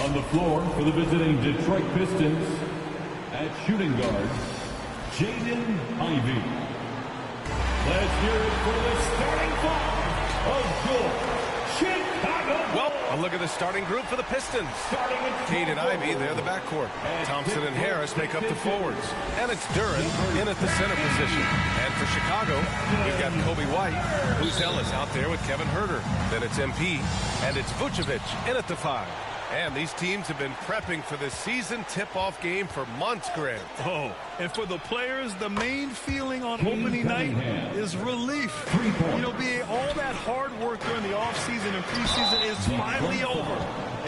On the floor for the visiting Detroit Pistons, at shooting guard, Jaden Ivey. Let's hear it for the starting five of your Chicago. Well, a look at the starting group for the Pistons. Cade and Ivey, they're the backcourt. Thompson and Harris make up the forwards. And it's Duren in at the center position. And for Chicago, we've got Coby White, who's Ellis out there with Kevin Huerter. Then it's MP, and it's Vucevic in at the 5. And these teams have been prepping for this season tip-off game for months, Grant. Oh, and for the players, the main feeling on opening night is relief. You know, being all that hard work during the offseason and preseason is finally over.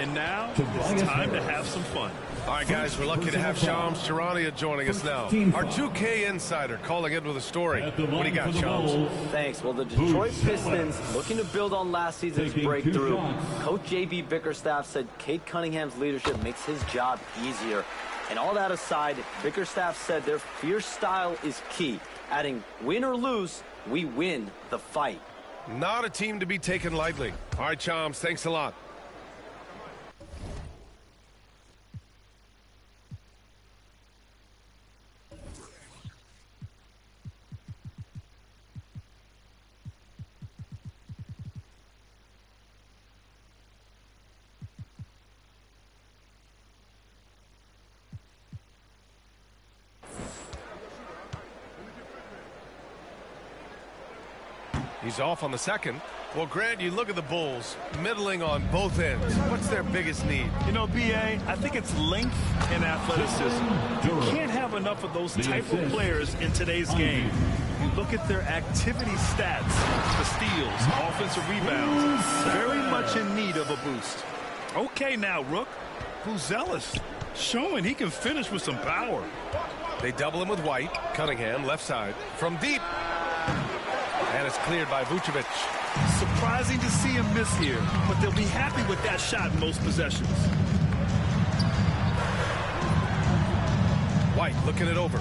And now it's time to have some fun. All right, guys, we're lucky to have Shams Charania joining us now. Our 2K insider calling in with a story. What do you got, Shams? Thanks. Well, the Detroit Pistons looking to build on last season's breakthrough. Coach J.B. Bickerstaff said Cade Cunningham's leadership makes his job easier. And all that aside, Bickerstaff said their fierce style is key. Adding win or lose, we win the fight. Not a team to be taken lightly. All right, Shams, thanks a lot. He's off on the second. Well, Grant, you look at the Bulls, middling on both ends. What's their biggest need? You know, B.A., I think it's length and athleticism. You can't have enough of those type of players in today's game. You look at their activity stats, the steals, offensive rebounds, very much in need of a boost. Okay now, Rook. Buzelis showing he can finish with some power. They double him with White. Cunningham, left side. From deep. And it's cleared by Vucevic. Surprising to see him miss here, but they'll be happy with that shot in most possessions. White looking it over.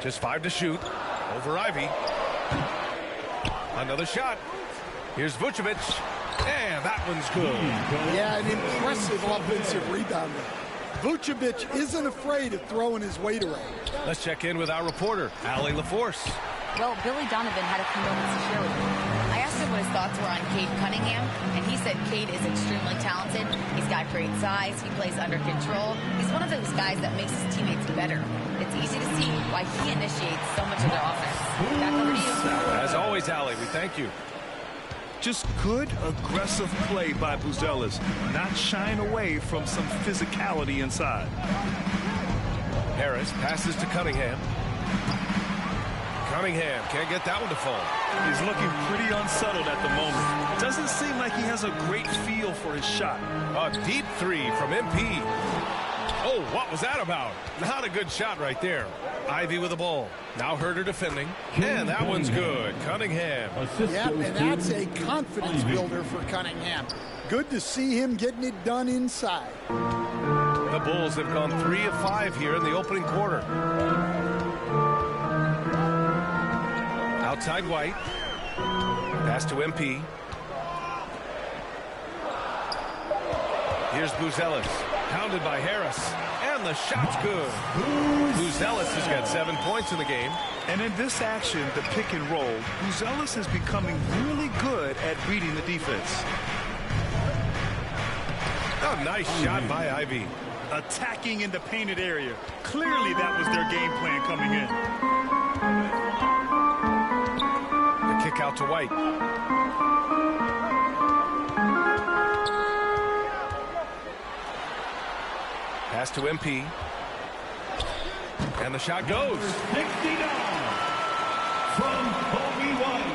Just 5 to shoot. Over Ivey. Another shot. Here's Vucevic. And that one's good. Yeah, an impressive offensive rebounder. Vucevic isn't afraid of throwing his weight around. Let's check in with our reporter, Allie LaForce. Well, Billy Donovan had a few moments to share with me. I asked him what his thoughts were on Cade Cunningham, and he said Cade is extremely talented. He's got great size. He plays under control. He's one of those guys that makes his teammates better. It's easy to see why he initiates so much of their offense. Back over to you. As always, Allie, we thank you. Just good, aggressive play by Buzelis, not shying away from some physicality inside. Harris passes to Cunningham. Cunningham can't get that one to fall. He's looking pretty unsettled at the moment. Doesn't seem like he has a great feel for his shot. A deep 3 from MP. Oh, what was that about? Not a good shot right there. Ivey with the ball. Now Huerter defending. And that one's good. Cunningham. Yep, and that's a confidence builder for Cunningham. Good to see him getting it done inside. The Bulls have gone 3 of 5 here in the opening quarter. Outside White. Pass to MP. Here's Buzelis. Pounded by Harris. And the shot's good. Buzelis has got 7 points in the game. And in this action, the pick and roll, Buzelis is becoming really good at reading the defense. A nice shot by Ivey. Attacking in the painted area. Clearly that was their game plan coming in. The kick out to White. Pass to MP. And the shot goes. 69 from Coby White.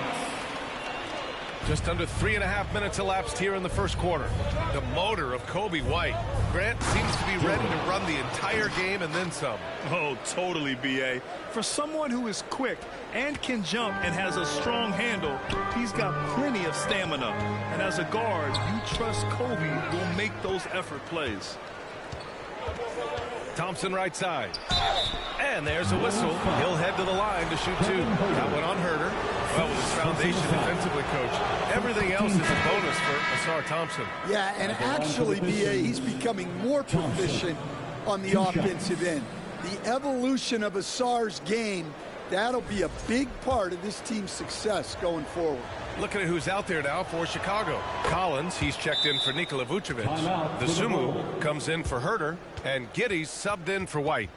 Just under 3.5 minutes elapsed here in the first quarter. The motor of Coby White. Grant seems to be ready to run the entire game and then some. Oh, totally, B.A. For someone who is quick and can jump and has a strong handle, he's got plenty of stamina. And as a guard, you trust Coby will make those effort plays. Thompson right side. And there's a whistle. He'll head to the line to shoot two. That one on Herder. Well, with his foundation defensively, Coach, everything else is a bonus for Asar Thompson. Yeah, and actually, B.A., he's becoming more proficient on the offensive end. The evolution of Asar's game, that'll be a big part of this team's success going forward. Looking at who's out there now for Chicago. Collins, he's checked in for Nikola Vucevic. The Sumu comes in for Herder, and Giddey's subbed in for White.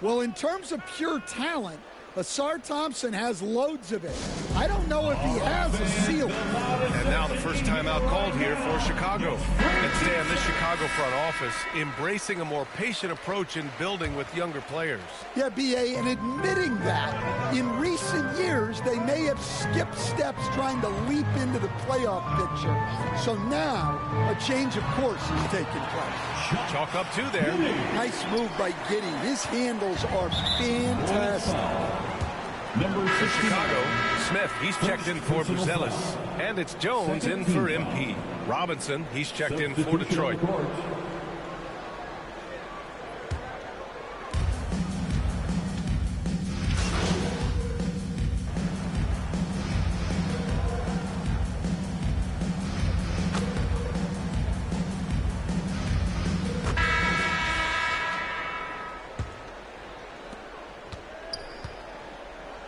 Well, in terms of pure talent, Asar Thompson has loads of it. I don't know if he has a ceiling. And now the first timeout called here for Chicago. And Stan, this Chicago front office embracing a more patient approach in building with younger players. Yeah, B.A., and admitting that in recent years, they may have skipped steps trying to leap into the playoff picture. So now, a change of course is taking place. Chalk up two there. Nice move by Giddey. His handles are fantastic. For Chicago, Smith, he's checked in for Buzelis. And it's Jones in for MP. Robinson, he's checked in for Detroit.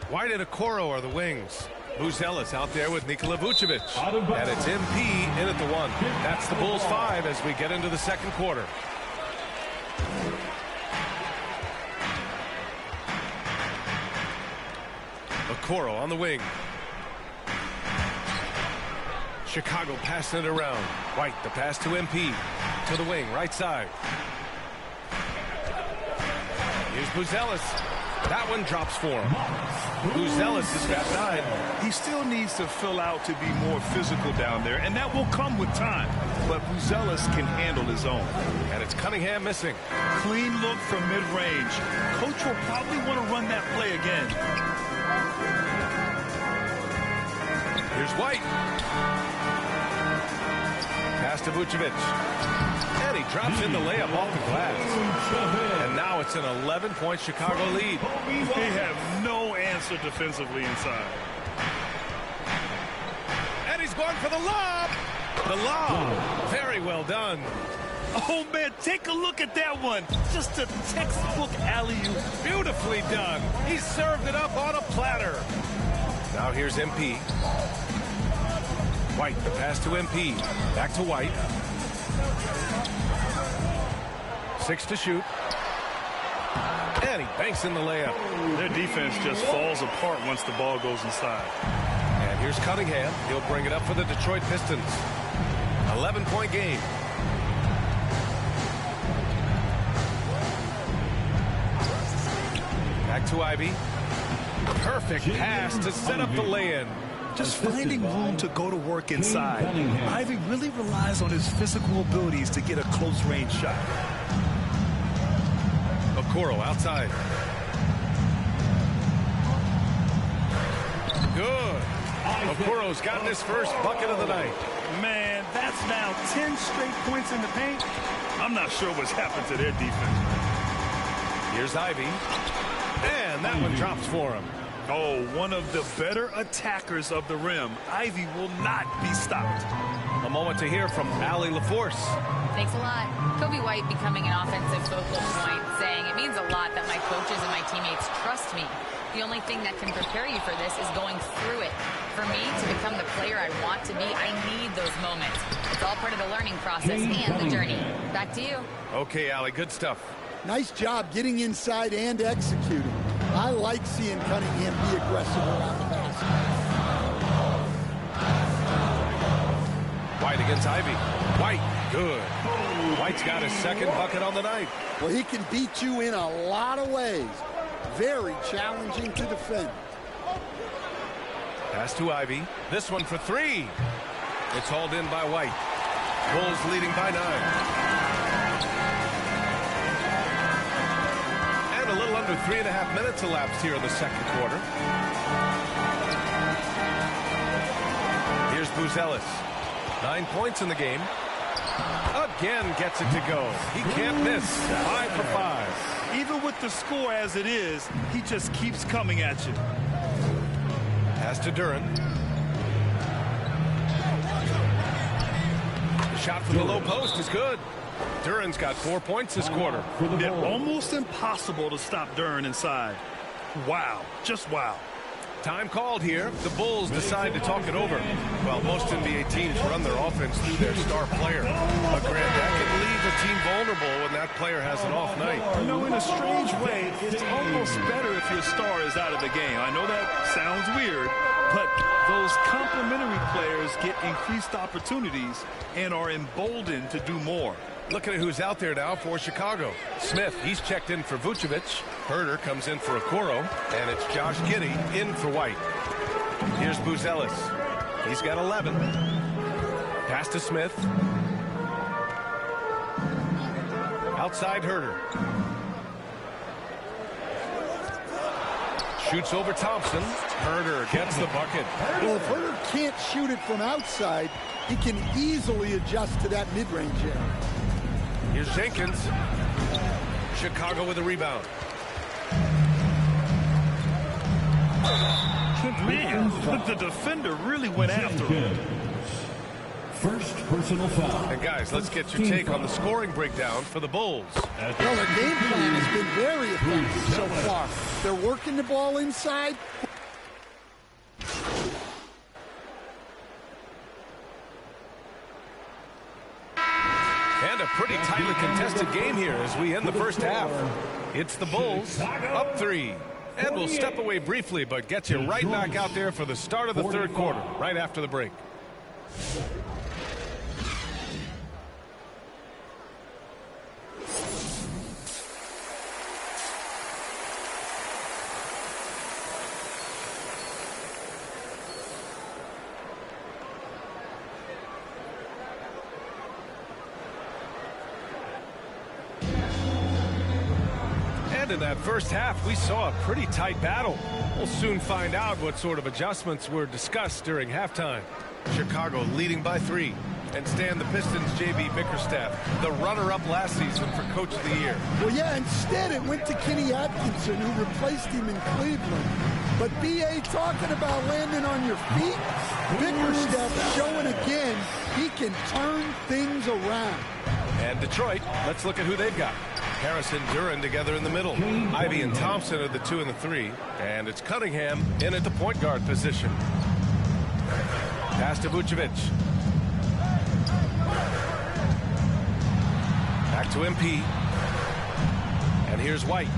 White and Okoro are the wings. Buzelis out there with Nikola Vucevic. And it's MP in at the one. That's the Bulls 5 as we get into the second quarter. Okoro on the wing. Chicago passing it around. White, the pass to MP. To the wing, right side. Here's Buzelis. That one drops for him. Buzelis has got 9. He still needs to fill out to be more physical down there, and that will come with time. But Buzelis can handle his own. And it's Cunningham missing. Clean look from mid-range. Coach will probably want to run that play again. Here's White. Pass to Vucevic. And he drops in the layup off the glass. And now it's an 11-point Chicago lead. They have no answer defensively inside. And he's going for the lob. The lob. Very well done. Oh, man, take a look at that one. Just a textbook alley-oop. Beautifully done. He served it up on a platter. Now here's MP. White, the pass to MP. Back to White. 6 to shoot. And he banks in the layup. Their defense just falls apart once the ball goes inside. And here's Cunningham. He'll bring it up for the Detroit Pistons. 11-point game. Back to Ivy. Perfect pass to set up the lay-in. Just finding room to go to work inside. Ivy really relies on his physical abilities to get a close-range shot. Okoro outside. Good. Okoro's gotten his first bucket of the night. Man, that's now 10 straight points in the paint. I'm not sure what's happened to their defense. Here's Ivy. And that one drops for him. Oh, one of the better attackers of the rim. Ivy will not be stopped. A moment to hear from Allie LaForce. Thanks a lot. Kobe White becoming an offensive focal point, saying it means a lot that my coaches and my teammates trust me. The only thing that can prepare you for this is going through it. For me to become the player I want to be, I need those moments. It's all part of the learning process and the journey. Back to you. Okay, Allie, good stuff. Nice job getting inside and executing. I like seeing Cunningham be aggressive around the basket. White against Ivy. White, good. White's got his second bucket on the night. Well, he can beat you in a lot of ways. Very challenging to defend. Pass to Ivy. This one for 3. It's hauled in by White. Bulls leading by 9. A little under 3.5 minutes elapsed here in the second quarter. Here's Buzelis. 9 points in the game. Again gets it to go. He can't miss. 5 for 5. Even with the score as it is, he just keeps coming at you. Pass to Duran. The shot from the low post is good. Duran's got 4 points this quarter. They're almost impossible to stop Duran inside. Wow, just wow. Time called here. The Bulls decide to talk it over. Well, most NBA teams run their offense through their star player. But Grant, that can leave a team vulnerable when that player has an off night. You know, in a strange way, it's almost better if your star is out of the game. I know that sounds weird, but those complementary players get increased opportunities and are emboldened to do more. Looking at who's out there now for Chicago. Smith, he's checked in for Vucevic. Herder comes in for Okoro. And it's Josh Giddey in for White. Here's Buzelis. He's got 11. Pass to Smith. Outside Herder. Shoots over Thompson. Herder gets the bucket. Well, if Herder can't shoot it from outside, he can easily adjust to that mid-range area. Here's Jenkins. Chicago with a rebound. Man, the defender really went after him. First personal foul. And guys, let's get your take on the scoring breakdown for the Bulls. Well, the game plan has been very effective so far. They're working the ball inside. And a pretty tightly contested game here as we end the first half. It's the Bulls up 3. And we'll step away briefly, but get you right back out there for the start of the third quarter, right after the break. In that first half, we saw a pretty tight battle. We'll soon find out what sort of adjustments were discussed during halftime. Chicago leading by 3. And Stan, the Pistons' J.B. Bickerstaff, the runner-up last season for Coach of the Year. Well, yeah, instead it went to Kenny Atkinson, who replaced him in Cleveland. But B.A. talking about landing on your feet, Bickerstaff showing again he can turn things around. And Detroit, let's look at who they've got. Harris and Duran together in the middle. Ivy and Thompson are the 2 and the 3. And it's Cunningham in at the point guard position. Pass to Vucevic. Back to MP. And here's White.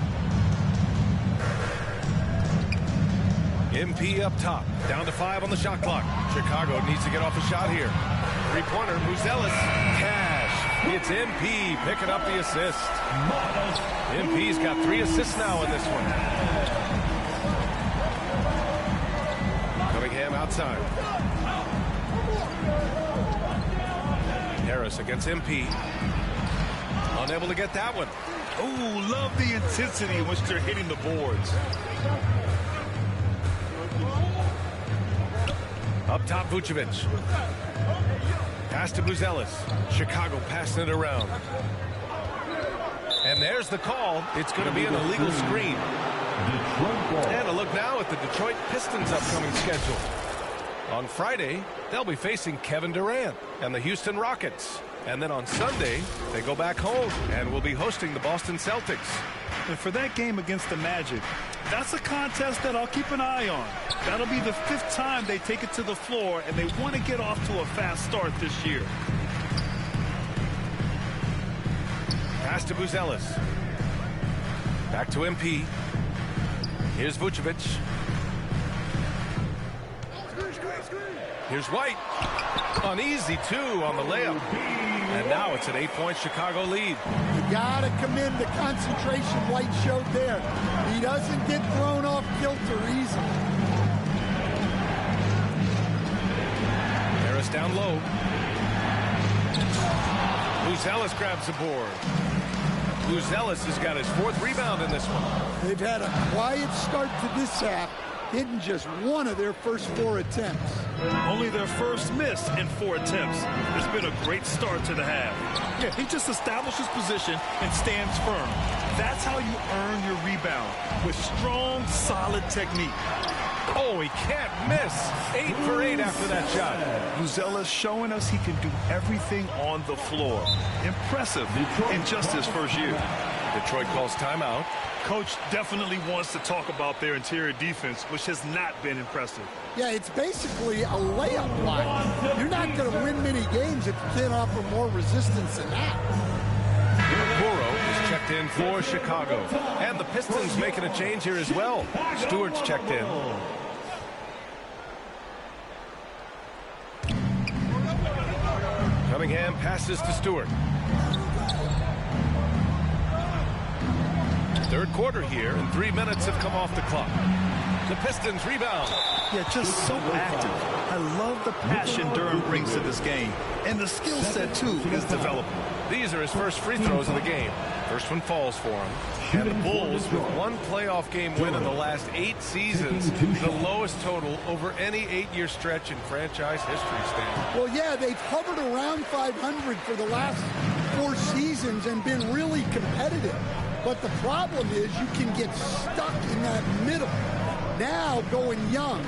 MP up top. Down to 5 on the shot clock. Chicago needs to get off a shot here. Three-pointer, Buzelis. Cash. It's MP picking up the assist. MP's got 3 assists now in this one. Cunningham outside. Harris against MP. Unable to get that one. Oh, love the intensity in which they're hitting the boards. Up top, Vucevic. Pass to Buzelis. Chicago passing it around. And there's the call. It's going to be an illegal screen. And a look now at the Detroit Pistons' upcoming schedule. On Friday, they'll be facing Kevin Durant and the Houston Rockets. And then on Sunday, they go back home and will be hosting the Boston Celtics. And for that game against the Magic, that's a contest that I'll keep an eye on. That'll be the 5th time they take it to the floor, and they want to get off to a fast start this year. Pass to Buzelis. Back to MP. Here's Vucevic. Here's White. Uneasy, 2 on the layup. And now it's an 8-point Chicago lead. You gotta commend the concentration White showed there. He doesn't get thrown off kilter easily. Harris down low. Buzelis grabs the board. Buzelis has got his 4th rebound in this one. They've had a quiet start to this half, hitting just one of their first 4 attempts. Only their first miss in 4 attempts. It's been a great start to the half. Yeah, he just establishes position and stands firm. That's how you earn your rebound, with strong, solid technique. Oh, he can't miss. 8 for 8 after that shot. Buzella's showing us he can do everything on the floor. Impressive in just his first year. Detroit calls timeout. Coach definitely wants to talk about their interior defense, which has not been impressive. Yeah, it's basically a layup line. You're not going to win many games if you can't offer more resistance than that. Burrow is checked in for Chicago. And the Pistons making a change here as well. Stewart's checked in. Cunningham passes to Stewart. Third quarter here, and 3 minutes have come off the clock. The Pistons rebound. Yeah, just so active. I love the passion Durham brings to this game. And the skill set, too, is developing. These are his first free throws of the game. First one falls for him. And the Bulls, with 1 playoff game win in the last 8 seasons, the lowest total over any 8-year stretch in franchise history, Stan. Well, yeah, they've hovered around 500 for the last 4 seasons and been really competitive. But the problem is you can get stuck in that middle. Now, going young,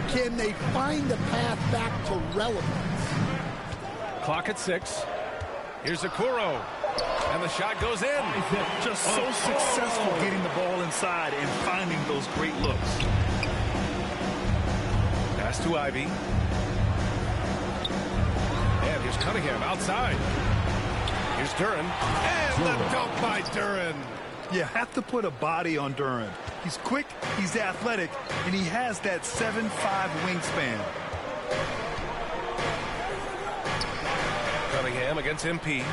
can they find a path back to relevance? Clock at 6. Here's Okoro. And the shot goes in. Just so successful getting the ball inside and finding those great looks. Pass to Ivy. And here's Cunningham outside. Here's Duren. And the dunk by Duren. You have to put a body on Duren. He's quick, he's athletic, and he has that 7'5" wingspan. Cunningham against MP.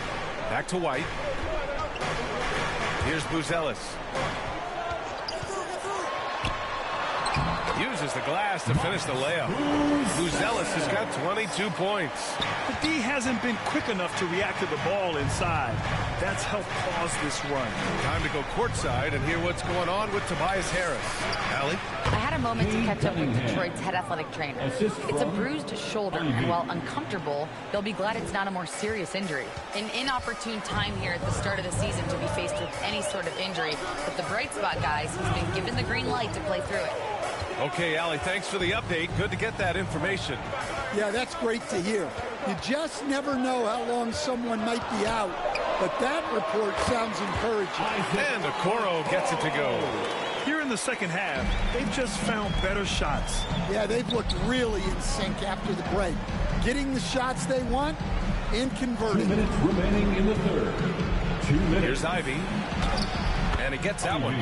Back to White. Here's Buzelis. Uses the glass to finish the layup. Buzelis has got 22 points. The D hasn't been quick enough to react to the ball inside. That's helped cause this run. Time to go courtside and hear what's going on with Tobias Harris. Allie? I had a moment to catch up with Detroit's head athletic trainer. It's a bruised shoulder, and while uncomfortable, they'll be glad it's not a more serious injury. An inopportune time here at the start of the season to be faced with any sort of injury, but the bright spot, guys, he's been given the green light to play through it. Okay, Allie, thanks for the update. Good to get that information. Yeah, that's great to hear. You just never know how long someone might be out, but that report sounds encouraging. And Okoro gets it to go. Here in the second half, they've just found better shots. Yeah, they've looked really in sync after the break. Getting the shots they want and converting. 2 minutes remaining in the third. 2 minutes. Here's Ivy. And he gets that one.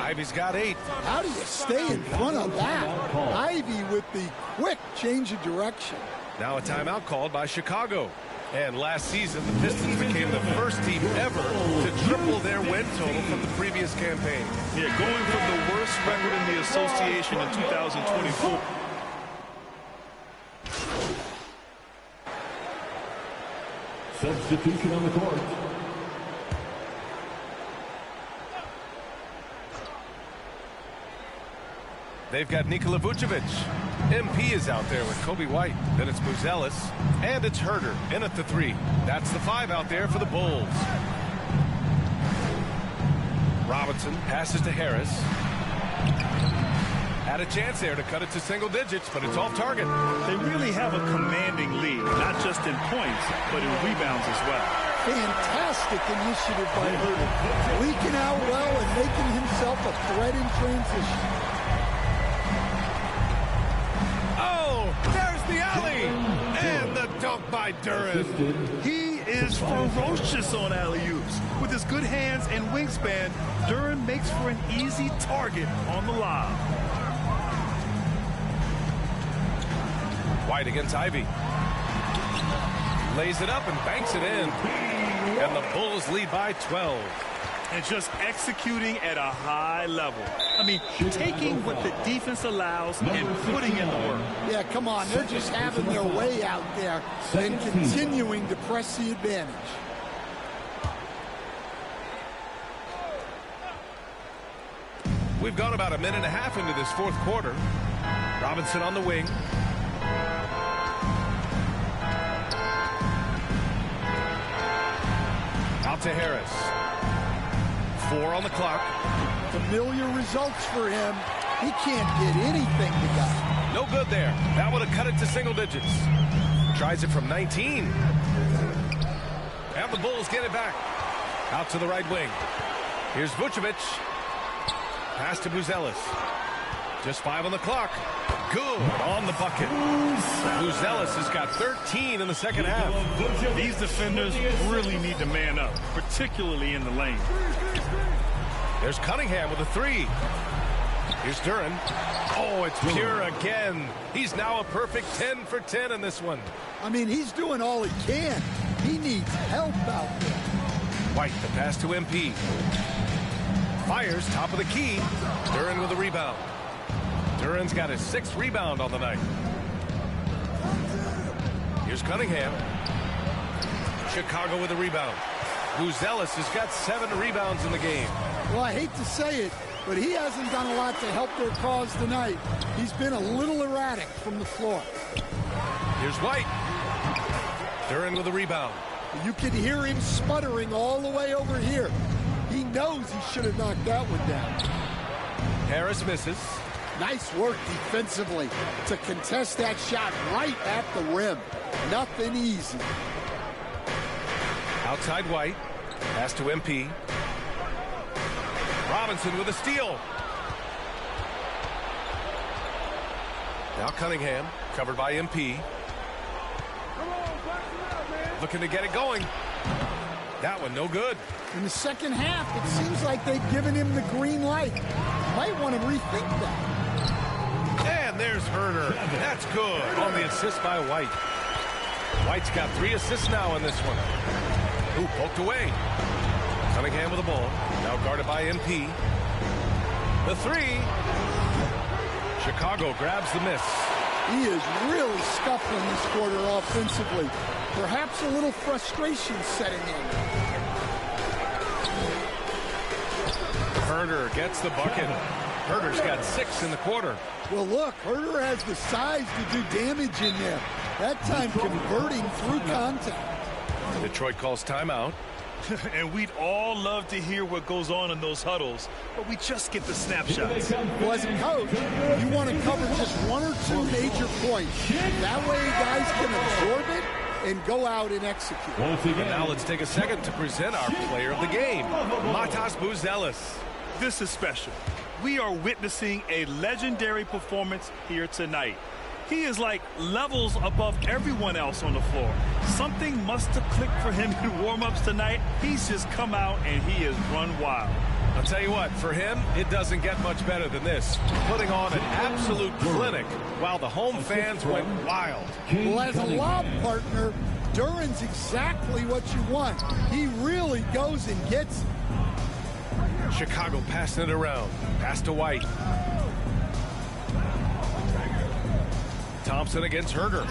Ivy's got 8. How do you stay in front of that? Ivy with the quick change of direction. Now a timeout called by Chicago. And last season, the Pistons became the first team ever to triple their win total from the previous campaign. Yeah, going from the worst record in the association in 2024. Substitution on the court. They've got Nikola Vucevic. MP is out there with Kobe White. Then it's Buzelis. And it's Herter in at the 3. That's the 5 out there for the Bulls. Robinson passes to Harris. Had a chance there to cut it to single digits, but it's off target. They really have a commanding lead, not just in points, but in rebounds as well. Fantastic initiative by Herter. Leaking out well and making himself a threat in transition. There's the alley, and the dunk by Duren. He is ferocious on alley-oops. With his good hands and wingspan, Duren makes for an easy target on the lob. White against Ivy. Lays it up and banks it in. And the Bulls lead by 12. And just executing at a high level. I mean, taking what the defense allows and putting in the work. Yeah, come on. They're just having their way out there and continuing to press the advantage. We've gone about a minute and a half into this fourth quarter. Robinson on the wing. Out to Harris. 4 on the clock. Familiar results for him. He can't get anything to go. No good there. That would have cut it to single digits. Tries it from 19. And the Bulls get it back. Out to the right wing. Here's Vucevic. Pass to Buzelis. Just 5 on the clock. Good on the bucket. Buzelis has got 13 in the second half. These defenders really need to man up, particularly in the lane. There's Cunningham with a 3. Here's Duren. Oh, it's pure again. He's now a perfect 10 for 10 in this one. I mean, he's doing all he can. He needs help out there. White, the pass to MP. Fires, top of the key. Duren with a rebound. Duren's got his 6th rebound on the night. Here's Cunningham. Chicago with a rebound. Buzelis has got 7 rebounds in the game. Well, I hate to say it, but he hasn't done a lot to help their cause tonight. He's been a little erratic from the floor. Here's White. Duren with a rebound. You can hear him sputtering all the way over here. He knows he should have knocked that one down. Harris misses. Nice work defensively to contest that shot right at the rim. Nothing easy. Outside White. Pass to MP. Robinson with a steal. Now Cunningham, covered by MP. Looking to get it going. That one no good. In the second half, it seems like they've given him the green light. Might want to rethink that. And there's Herder. That's good on the assist by White. White's got 3 assists now in this one. Ooh, poked away. Cunningham with the ball. Now guarded by MP. The 3. Chicago grabs the miss. He is really scuffling this quarter offensively. Perhaps a little frustration setting in. Herder gets the bucket. Herder's got 6 in the quarter. Well, look, Herder has the size to do damage in there. That time converting through contact. Detroit calls timeout. And we'd all love to hear what goes on in those huddles, but we just get the snapshots. Well, as a coach, you want to cover just 1 or 2 major points. That way guys can absorb it and go out and execute. And now let's take a second to present our player of the game, Matas Buzelis. This is special. We are witnessing a legendary performance here tonight. He is like levels above everyone else on the floor. Something must have clicked for him in warm-ups tonight. He's just come out and he has run wild. I'll tell you what, for him, it doesn't get much better than this. Putting on an absolute clinic while the home fans went wild. Well, as a lob partner, Duren's exactly what you want. He really goes and gets it. Chicago passing it around. Pass to White. Thompson against Herder.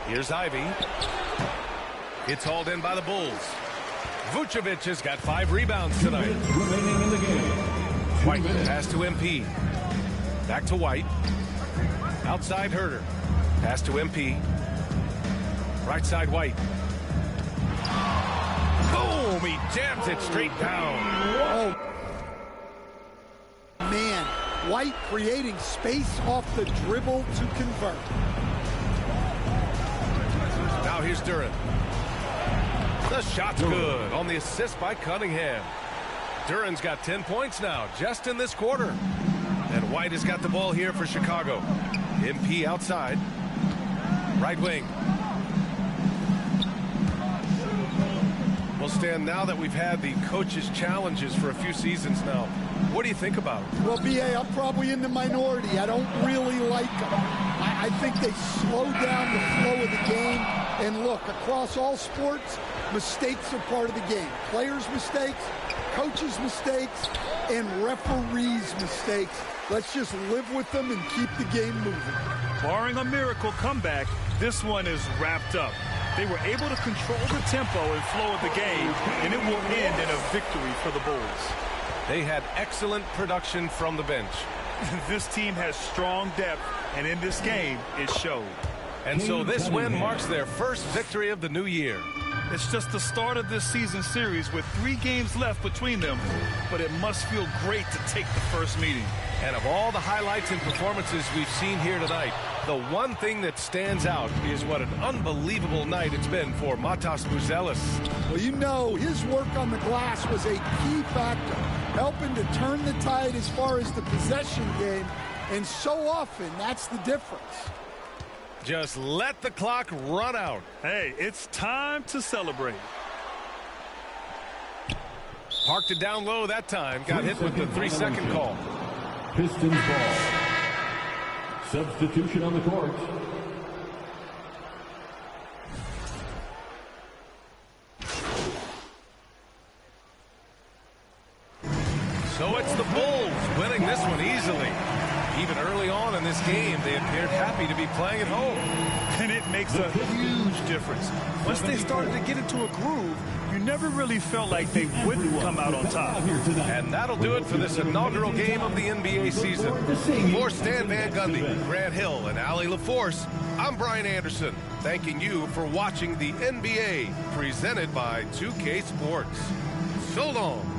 Here's Ivy. It's hauled in by the Bulls. Vucevic has got 5 rebounds tonight. Remaining in the game. White pass to MP. Back to White. Outside Herder. Pass to MP. Right side White. Boom! He jams it straight down. Oh, man. White creating space off the dribble to convert. Now here's Duren. The shot's good on the assist by Cunningham. Duren's got 10 points now just in this quarter. And White has got the ball here for Chicago. MP outside. Right wing. Well, Stan, now that we've had the coaches' challenges for a few seasons now, what do you think about it? Well, B.A., I'm probably in the minority. I don't really like them. I think they slow down the flow of the game. And look, across all sports, mistakes are part of the game. Players' mistakes, coaches' mistakes, and referees' mistakes. Let's just live with them and keep the game moving. Barring a miracle comeback, this one is wrapped up. They were able to control the tempo and flow of the game, and it will end in a victory for the Bulls. They had excellent production from the bench. This team has strong depth, and in this game, it showed. And so this win marks their first victory of the new year. It's just the start of this season series with 3 games left between them, but it must feel great to take the first meeting. And of all the highlights and performances we've seen here tonight, the one thing that stands out is what an unbelievable night it's been for Matas Buzelis. Well, you know, his work on the glass was a key factor, helping to turn the tide as far as the possession game, and so often that's the difference. Just let the clock run out. Hey, it's time to celebrate. Parked it down low that time. Got hit with the 3-second call. Pistons ball. Substitution on the court. So it's the Bulls winning this one easily. Even early on in this game, they appeared happy to be playing at home. And it makes a huge difference. Once they started to get into a groove, you never really felt like they wouldn't come out on top. And that'll do it for this inaugural game of the NBA season. For Stan Van Gundy, Grant Hill, and Allie LaForce, I'm Brian Anderson, thanking you for watching the NBA, presented by 2K Sports. So long.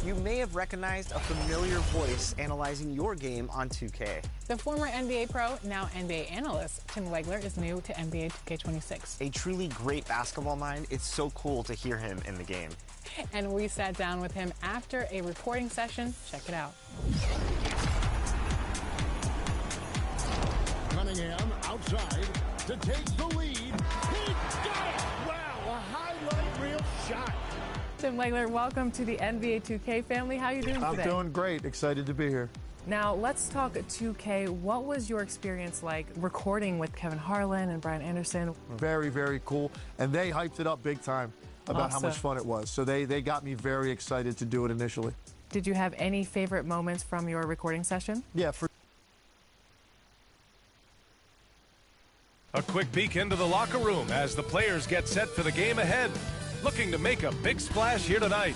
you may have recognized a familiar voice analyzing your game on 2K. The former NBA pro, now NBA analyst, Tim Wegler is new to NBA 2K26. A truly great basketball mind. It's so cool to hear him in the game. And we sat down with him after a reporting session. Check it out. Cunningham outside to take the lead. He got it! Wow, a highlight reel shot. Tim Wegler, welcome to the NBA 2K family. How are you doing today? I'm doing great. Excited to be here. Now, let's talk 2K. What was your experience like recording with Kevin Harlan and Brian Anderson? Very, very cool. And they hyped it up big time about how much fun it was. So they got me very excited to do it initially. Did you have any favorite moments from your recording session? Yeah, for A quick peek into the locker room as the players get set for the game ahead. Looking to make a big splash here tonight.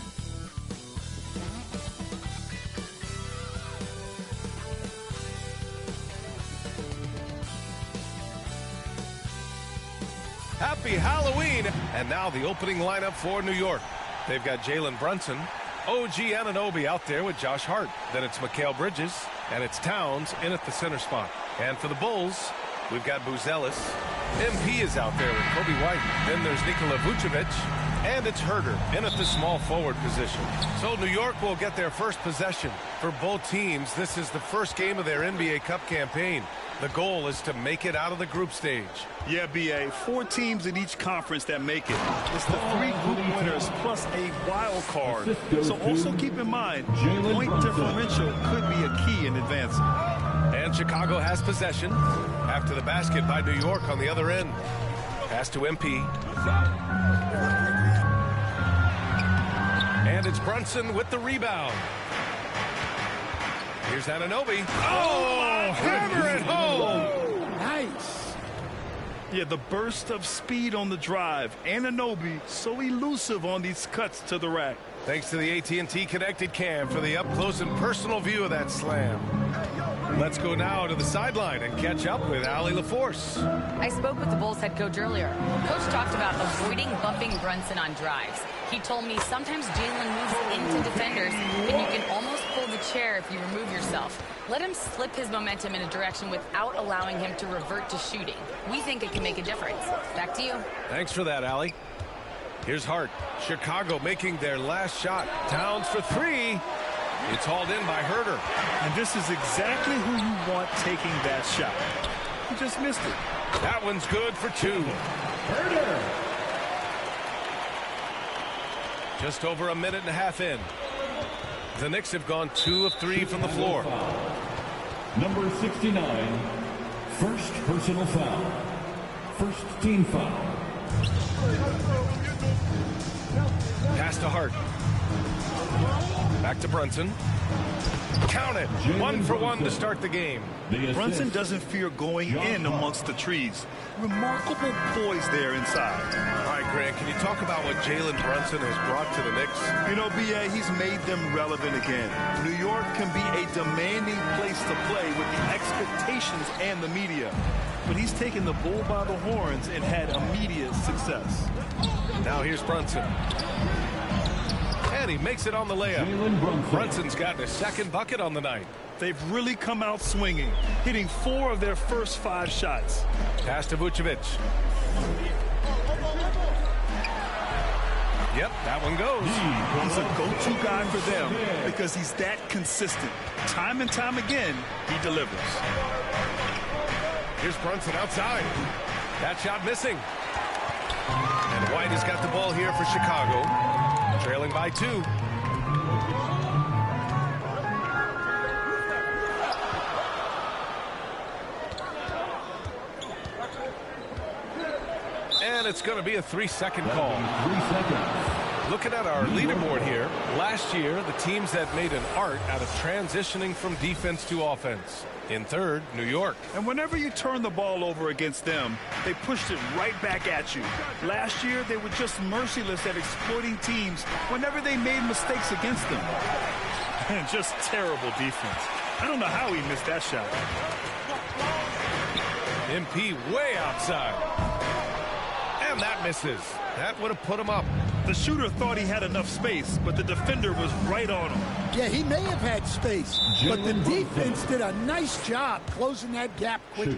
Happy Halloween! And now the opening lineup for New York. They've got Jalen Brunson, OG Anunoby out there with Josh Hart. Then it's Mikal Bridges, and it's Towns in at the center spot. And for the Bulls, we've got Buzelis. MP is out there with Kobe White. Then there's Nikola Vucevic. And it's Herder in at the small forward position. So New York will get their first possession. For both teams, this is the first game of their NBA Cup campaign. The goal is to make it out of the group stage. Yeah, B.A., 4 teams in each conference that make it. It's the 3 group winners plus a wild card. So also keep in mind, point differential could be a key in advancing. And Chicago has possession after the basket by New York on the other end. Pass to MP. And it's Brunson with the rebound. Here's Anunoby. Oh, hammer it home! Nice. Yeah, the burst of speed on the drive. Anunoby so elusive on these cuts to the rack. Thanks to the AT&T connected cam for the up-close and personal view of that slam. Let's go now to the sideline and catch up with Allie LaForce. I spoke with the Bulls head coach earlier. Coach talked about avoiding bumping Brunson on drives. He told me sometimes Jalen moves into defenders and you can almost pull the chair if you remove yourself. Let him slip his momentum in a direction without allowing him to revert to shooting. We think it can make a difference. Back to you. Thanks for that, Allie. Here's Hart. Chicago making their last shot. Towns for 3. It's hauled in by Herder. And this is exactly who you want taking that shot. He just missed it. That one's good for 2. Herder. Just over a minute and a half in. The Knicks have gone 2 of 3 from the floor. Number 69, first personal foul. First team foul. Pass to Hart. Back to Brunson. Count it. 1 for 1 to start the game. Brunson doesn't fear going in amongst the trees. Remarkable poise there inside. All right, Grant, can you talk about what Jalen Brunson has brought to the Knicks? You know, B.A., he's made them relevant again. New York can be a demanding place to play with the expectations and the media. But he's taken the bull by the horns and had immediate success. Now here's Brunson. And he makes it on the layup. Brunson's gotten his second bucket on the night. They've really come out swinging, hitting 4 of their first 5 shots. Pass to Vucevic. Yep, that one goes. He's a go-to guy for them because he's that consistent. Time and time again, he delivers. Here's Brunson outside. That shot missing. And White has got the ball here for Chicago. Trailing by 2. And it's going to be a 3-second call. 3 seconds. Looking at our leaderboard here, last year the teams that made an art out of transitioning from defense to offense. In third, New York. And whenever you turn the ball over against them, they pushed it right back at you. Last year, they were just merciless at exploiting teams whenever they made mistakes against them. And just terrible defense. I don't know how he missed that shot. MP way outside. And And that misses. That would have put him up. The shooter thought he had enough space, but the defender was right on him. Yeah, he may have had space, but the defense did a nice job closing that gap quickly.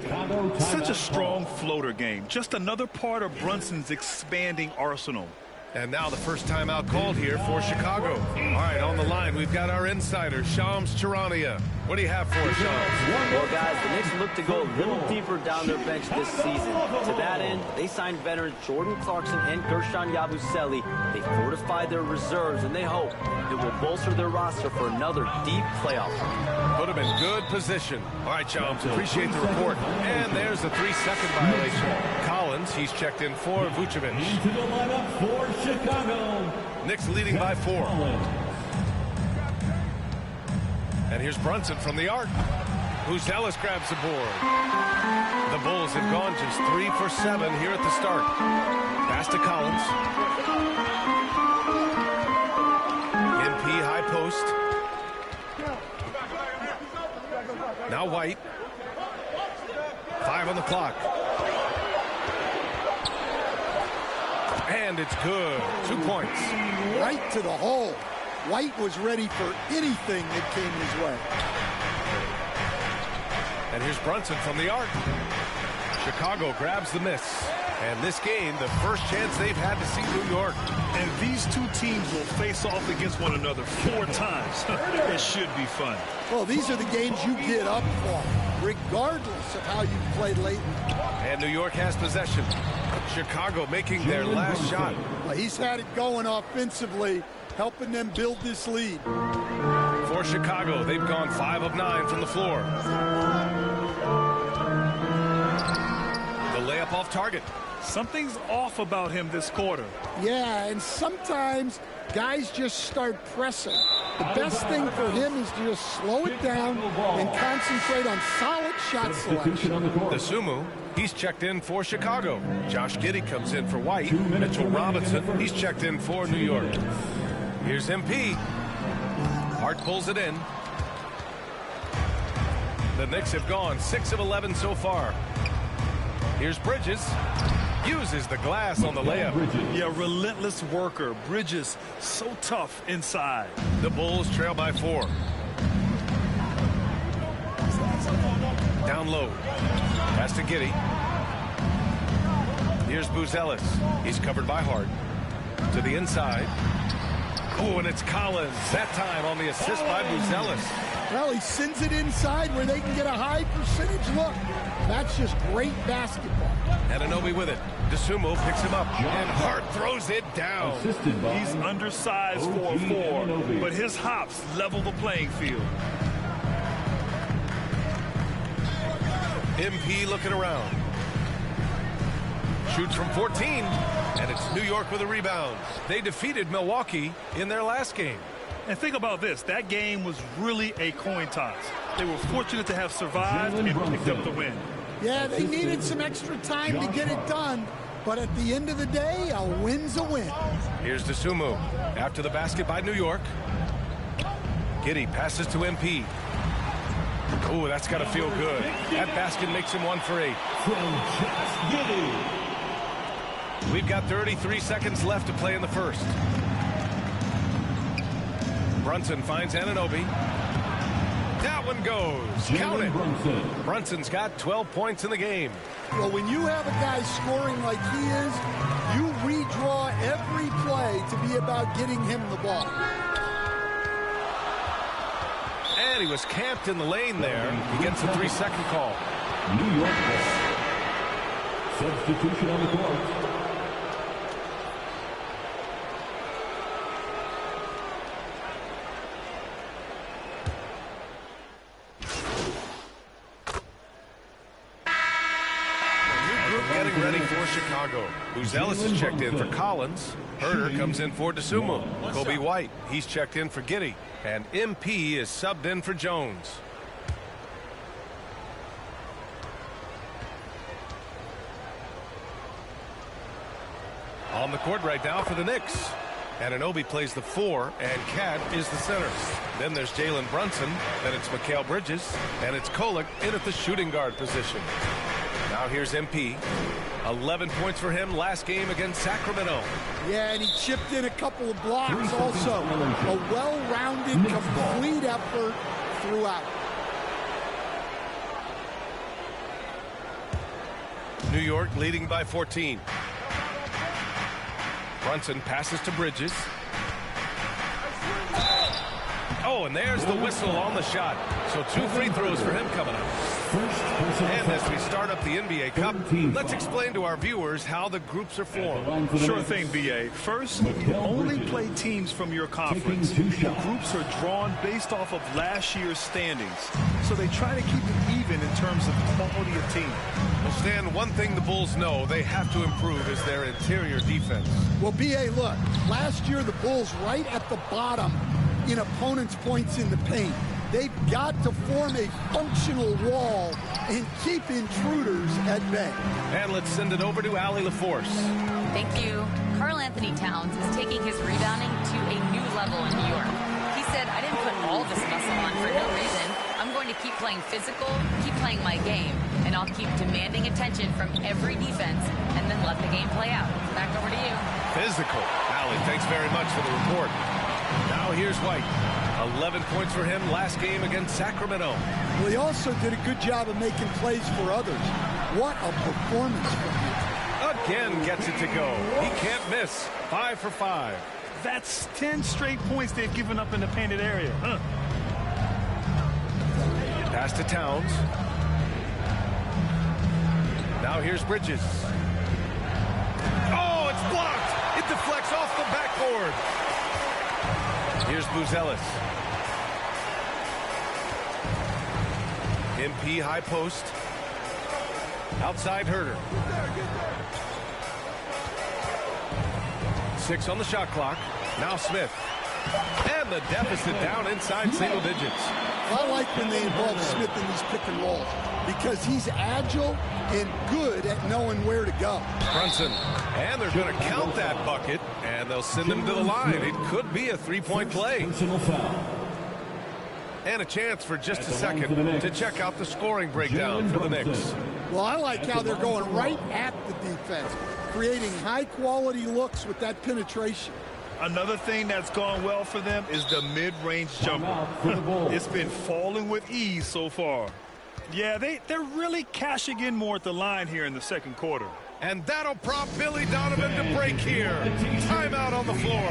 Such a strong floater game. Just another part of Brunson's expanding arsenal. And now the first timeout called here for Chicago. All right, on the line, we've got our insider, Shams Charania. What do you have for us, Shams? Well, guys, the Knicks look to go a little deeper down their bench this season. To that end, they signed veterans Jordan Clarkson and Gershon Yabusele. They fortified their reserves, and they hope it will bolster their roster for another deep playoff run. Put them in good position. All right, Shams, appreciate the report. And there's a 3-second violation. Collins, he's checked in for Vucevic. Into the lineup for Chicago. Knicks leading by 4. And here's Brunson from the arc. Buzelis grabs the board. The Bulls have gone just 3 for 7 here at the start. Pass to Collins. MP high post. Now White. 5 on the clock. And it's good. 2 points. Right to the hole. White was ready for anything that came his way. And here's Brunson from the arc. Chicago grabs the miss. And this game, the first chance they've had to see New York. And these two teams will face off against one another 4 times. It should be fun. Well, these are the games you get up for, regardless of how you've played lately. And New York has possession. Chicago making their last shot. Well, he's had it going offensively, helping them build this lead. For Chicago, they've gone 5 of 9 from the floor. The layup off target. Something's off about him this quarter. Yeah, and sometimes guys just start pressing. The best thing for him is to just slow it down and concentrate on solid shot selection. The Sumu, he's checked in for Chicago. Josh Giddey comes in for White. Mitchell Robinson, he's checked in for New York. Here's MP. Hart pulls it in. The Knicks have gone 6 of 11 so far. Here's Bridges. Uses the glass on the layup. Yeah, relentless worker. Bridges, so tough inside. The Bulls trail by 4. Down low. Pass to Giddey. Here's Buzelis. He's covered by Hart. To the inside. Oh, and it's Collins. That time on the assist by Buzelis. Well, he sends it inside where they can get a high percentage look. That's just great basketball. Anunoby with it. DeSumo picks him up. And Hart throws it down. He's undersized for a 4, but his hops level the playing field. MP looking around. Shoots from 14. And it's New York with a rebound. They defeated Milwaukee in their last game. And think about this. That game was really a coin toss. They were fortunate to have survived and picked up the win. Yeah, they needed some extra time to get it done. But at the end of the day, a win's a win. Here's DeSumo. After the basket by New York. Giddey passes to MP. Oh, that's got to feel good. That basket makes him 1 for 8. We've got 33 seconds left to play in the first. Brunson finds Anunoby. That one goes. Count it. Brunson's got 12 points in the game. Well, when you have a guy scoring like he is, you redraw every play to be about getting him the ball. And he was camped in the lane there. He gets a 3-second call. New York. Substitution on the court. Getting ready for Chicago. Buzelis is checked in for Collins. Herder comes in for DeSumo. Kobe White, he's checked in for Giddey. And MP is subbed in for Jones. On the court right now for the Knicks. Anunoby plays the 4, and Cat is the center. Then there's Jalen Brunson, then it's Mikal Bridges, and it's Kolek in at the shooting guard position. Now here's MP. 11 points for him last game against Sacramento. Yeah, and he chipped in a couple of blocks also. A well-rounded, complete effort throughout. New York leading by 14. Brunson passes to Bridges. Oh, and there's the whistle on the shot. So 2 free throws for him coming up. And as we start up the NBA Cup, let's explain to our viewers how the groups are formed. Sure thing, BA. First, only play teams from your conference. The groups are drawn based off of last year's standings. So they try to keep it even in terms of quality of team. Well, Stan, one thing the Bulls know they have to improve is their interior defense. Well, BA, look, last year the Bulls right at the bottom in opponents' points in the paint. They've got to form a functional wall and keep intruders at bay. And let's send it over to Allie LaForce. Thank you. Karl Anthony Towns is taking his rebounding to a new level in New York. He said, I didn't put all this muscle on for no reason. I'm going to keep playing physical, keep playing my game, and I'll keep demanding attention from every defense and then let the game play out. Back over to you. Physical. Allie, thanks very much for the report. Now here's White. 11 points for him last game against Sacramento. Well, he also did a good job of making plays for others. What a performance from him. Again gets it to go. He can't miss. 5 for 5. That's 10 straight points they've given up in the painted area. Pass to Towns. Now here's Bridges. Oh, it's blocked. It deflects off the backboard. Here's Buzelis. MP high post. Outside Herter. 6 on the shot clock. Now Smith. And the deficit down inside single digits. I like when they involve Smith in these pick and rolls because he's agile and good at knowing where to go. Brunson. And they're going to count that bucket, and they'll send him to the line. It could be a three-point play. And a chance for just a second to check out the scoring breakdown for the Knicks. Well, I like how they're going right at the defense, creating high-quality looks with that penetration. Another thing that's gone well for them is the mid-range jumper. It's been falling with ease so far. Yeah, they're really cashing in more at the line here in the second quarter. And that'll prompt Billy Donovan to break here. Timeout on the floor.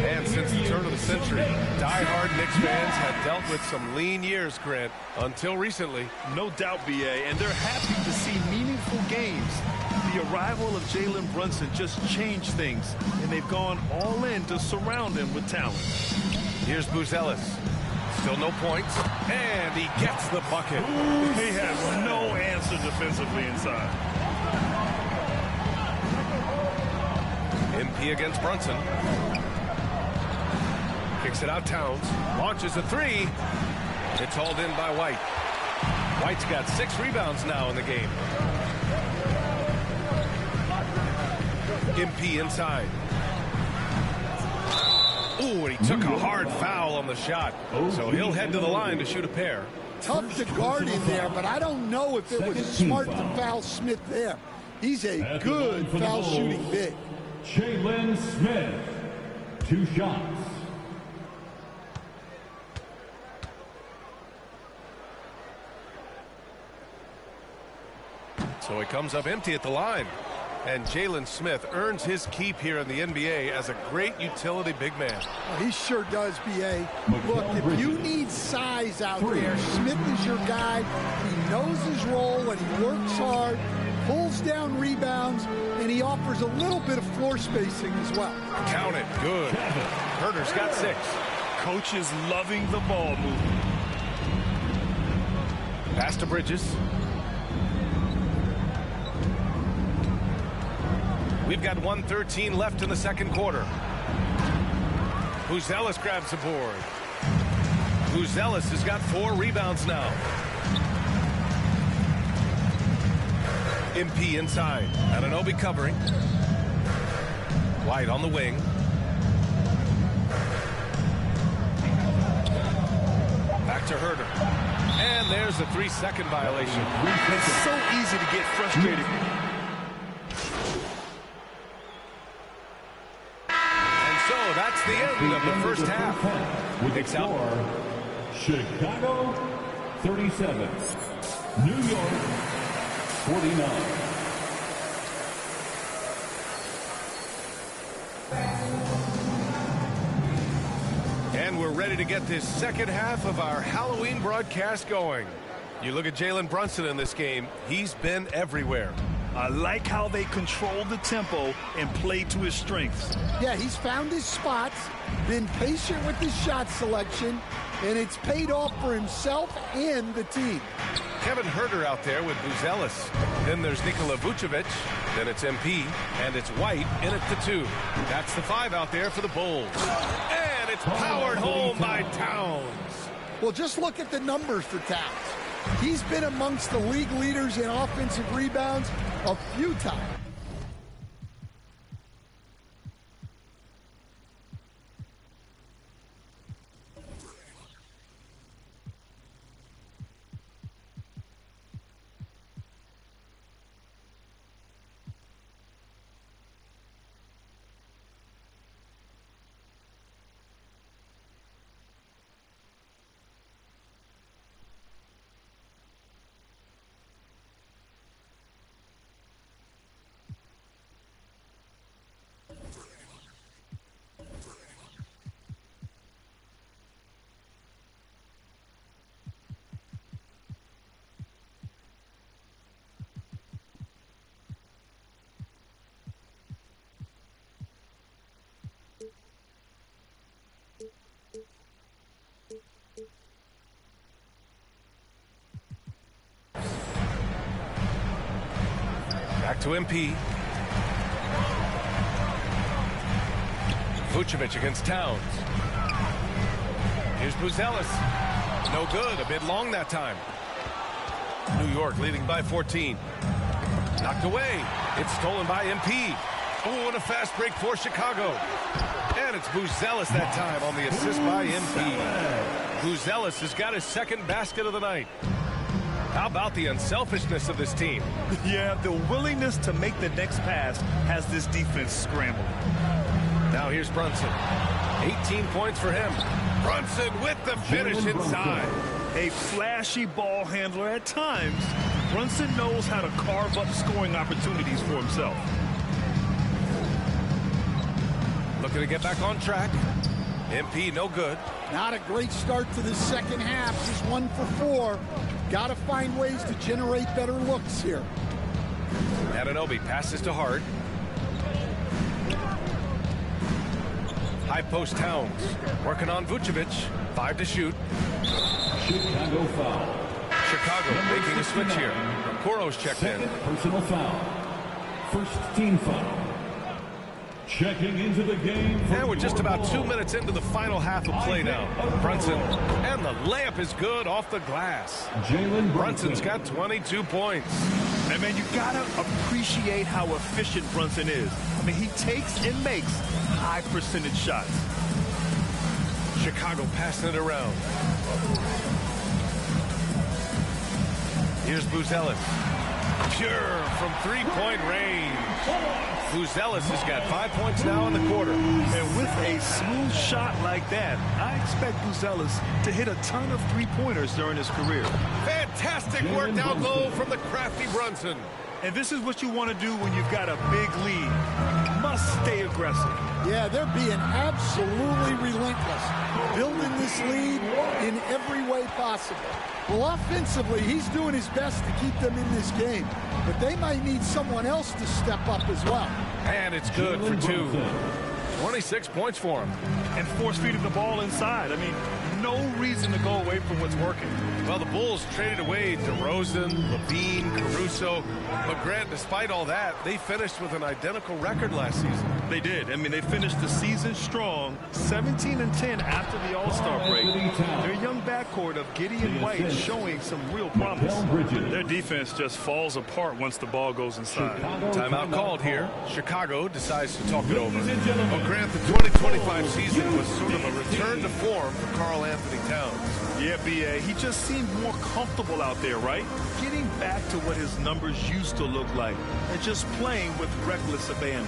And since the turn of the century, die-hard Knicks fans have dealt with some lean years, Grant, until recently. No doubt, BA, and they're happy to see meaningful games. The arrival of Jalen Brunson just changed things, and they've gone all in to surround him with talent. Here's Buzelis. Still no points, and he gets the bucket. He has no answer defensively inside. MP against Brunson. Kicks it out Towns. Launches a three. It's hauled in by White. White's got 6 rebounds now in the game. MP inside. Ooh, and he took a hard foul on the shot. So he'll head to the line to shoot a pair. Tough to guard in there, but I don't know if it was smart to foul Smith there. He's a good foul shooting big. Jalen Smith, 2 shots. So he comes up empty at the line. And Jalen Smith earns his keep here in the NBA as a great utility big man. Well, he sure does, B.A. Look, if you need size out there, Smith is your guy. He knows his role and he works hard, pulls down rebounds, and he offers a little bit of floor spacing as well. Count it. Good. Herter's got 6. Coach is loving the ball movement. Pass to Bridges. We've got 1:13 left in the second quarter. Buzelis grabs the board. Buzelis has got 4 rebounds now. MP inside. Anunoby covering. White on the wing. Back to Herter. And there's a 3-second violation. It's so easy to get frustrated. the first half. With the Takes out score, Chicago 37, New York 49. And we're ready to get this second half of our Halloween broadcast going. You look at Jalen Brunson in this game, he's been everywhere. I like how they control the tempo and play to his strengths. Yeah, he's found his spots, been patient with his shot selection, and it's paid off for himself and the team. Kevin Herter out there with Buzelis. Then there's Nikola Vucevic. Then it's MP. And it's White in at the 2. That's the 5 out there for the Bulls. And it's powered home by Towns. Well, just look at the numbers for Towns. He's been amongst the league leaders in offensive rebounds a few times. Back to MP. Vucevic against Towns. Here's Buzelis. No good. A bit long that time. New York leading by 14. Knocked away. It's stolen by MP. Oh, and a fast break for Chicago. And it's Buzelis that time on the assist by MP. Buzelis has got his second basket of the night. How about the unselfishness of this team? Yeah, the willingness to make the next pass has this defense scrambling. Now here's Brunson. 18 points for him. Brunson with the finish inside. A flashy ball handler at times. Brunson knows how to carve up scoring opportunities for himself. Looking to get back on track. MP no good. Not a great start to the second half. Just 1 for 4. Got to find ways to generate better looks here. Anunoby passes to Hart. High post Towns. Working on Vucevic. 5 to shoot. Chicago foul. Chicago making a switch here. Kuro's checked in. Personal foul. First team foul. Checking into the game. And we're just about 2 minutes into the final half of play now. Brunson, and the layup is good off the glass. Jalen Brunson's got 22 points. And man, you gotta appreciate how efficient Brunson is. I mean, he takes and makes high percentage shots. Chicago passing it around. Here's Buzelis. Pure from three-point range. Buzelis has got 5 points now in the quarter. And with a smooth shot like that, I expect Buzelis to hit a ton of three-pointers during his career. Fantastic work down low from the crafty Brunson. And this is what you want to do when you've got a big lead. Must stay aggressive. Yeah, they're being absolutely relentless. Building this lead in every way possible. Well, offensively, he's doing his best to keep them in this game. But they might need someone else to step up as well. And it's good for 2. 26 points for him. And force-feeding the ball inside. I mean, no reason to go away from what's working. Well, the Bulls traded away DeRozan, Levine, Caruso. But Grant, despite all that, they finished with an identical record last season. They did. I mean, they finished the season strong, 17-10 after the All-Star break. Their young backcourt of Giddey and White showing some real promise. Their defense just falls apart once the ball goes inside. Timeout called here. Chicago decides to talk it over. Well, Grant, the 2025 season was sort of a return to form for Karl Anthony Towns. Yeah, B.A. He just seemed more comfortable out there, right? Getting back to what his numbers used to look like and just playing with reckless abandon.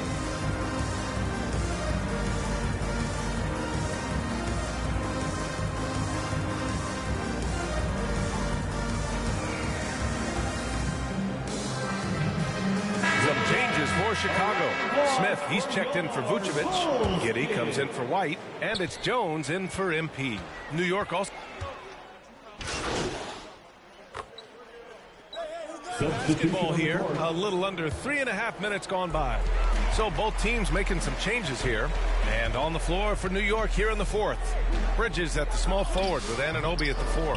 for Chicago. Smith, he's checked in for Vucevic. Giddy comes in for White. And it's Jones in for MP. New York also... Basketball here, a little under 3.5 minutes gone by. So both teams making some changes here. And on the floor for New York here in the fourth. Bridges at the small forward with Anunoby at the 4.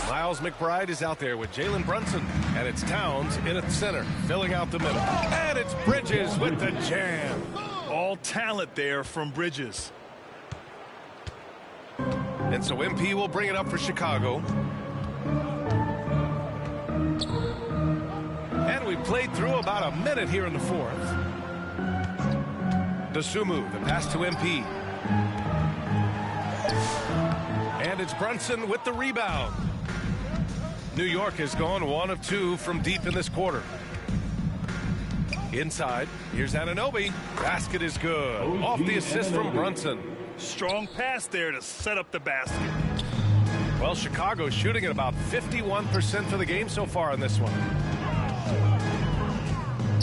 Miles McBride is out there with Jalen Brunson. And it's Towns in at the center, filling out the middle. And it's Bridges with the jam. All talent there from Bridges. And so MP will bring it up for Chicago. And we played through about a minute here in the fourth. Dosunmu, the pass to MP. And it's Brunson with the rebound. New York has gone 1 of 2 from deep in this quarter. Inside, here's Anunoby. Basket is good. Off the assist from Brunson. Strong pass there to set up the basket. Well, Chicago's shooting at about 51% for the game so far in this one.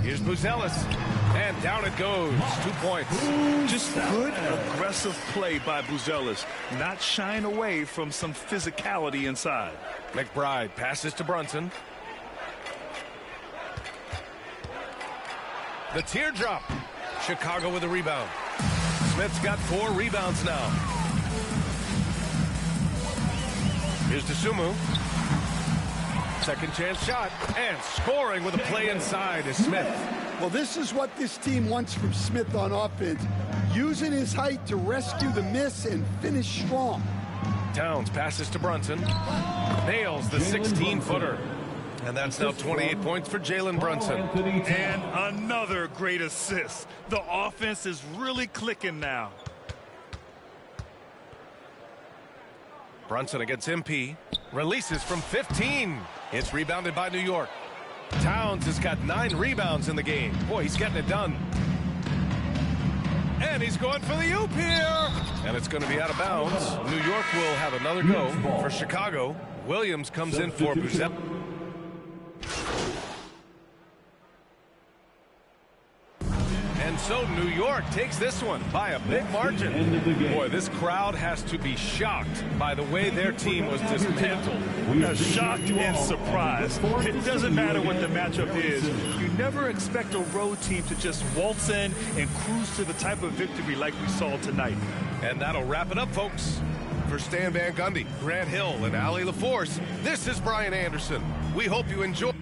Here's Buzelis, and down it goes. 2 points. Just good, aggressive play by Buzelis, not shying away from some physicality inside. McBride passes to Brunson. The teardrop. Chicago with a rebound. Smith's got 4 rebounds now. Here's Dosunmu. Second chance shot, and scoring with a play inside is Smith. Well, this is what this team wants from Smith on offense. Using his height to rescue the miss and finish strong. Towns passes to Brunson. Nails the 16-footer. And that's now 28 points for Jalen Brunson. And another great assist. The offense is really clicking now. Brunson against MP. Releases from 15. It's rebounded by New York. Towns has got 9 rebounds in the game. Boy, he's getting it done. And he's going for the oop here. And it's going to be out of bounds. New York will have another go for Chicago. Williams comes in for Buzelis. And so New York takes this one by a big margin. Boy, this crowd has to be shocked by the way their team was dismantled. Shocked and surprised. It doesn't matter what the matchup is. You never expect a road team to just waltz in and cruise to the type of victory like we saw tonight. And that'll wrap it up, folks. For Stan Van Gundy, Grant Hill, and Allie LaForce, this is Brian Anderson. We hope you enjoy.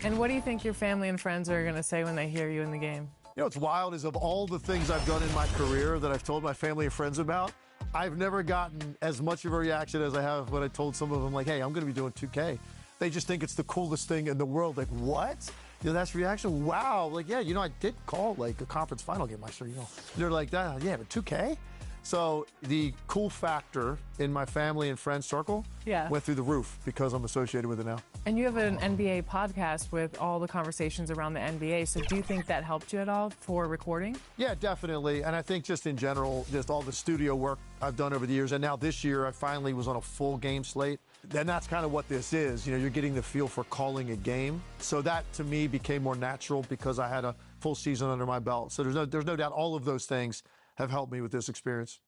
And what do you think your family and friends are going to say when they hear you in the game? You know what's wild is of all the things I've done in my career that I've told my family and friends about, I've never gotten as much of a reaction as I have when I told some of them, like, hey, I'm going to be doing 2K. They just think it's the coolest thing in the world. Like, what? You know, that's reaction? Wow. Like, yeah, you know, I did call, like, a conference final game last year, you know. They're like, that, yeah, but 2K? So the cool factor in my family and friends circle went through the roof because I'm associated with it now. And you have an NBA podcast with all the conversations around the NBA. So do you think that helped you at all for recording? Yeah, definitely. And I think just in general, just all the studio work I've done over the years. And now this year, I finally was on a full game slate. And that's kind of what this is. You know, you're getting the feel for calling a game. So that, to me, became more natural because I had a full season under my belt. So there's no doubt all of those things have helped me with this experience.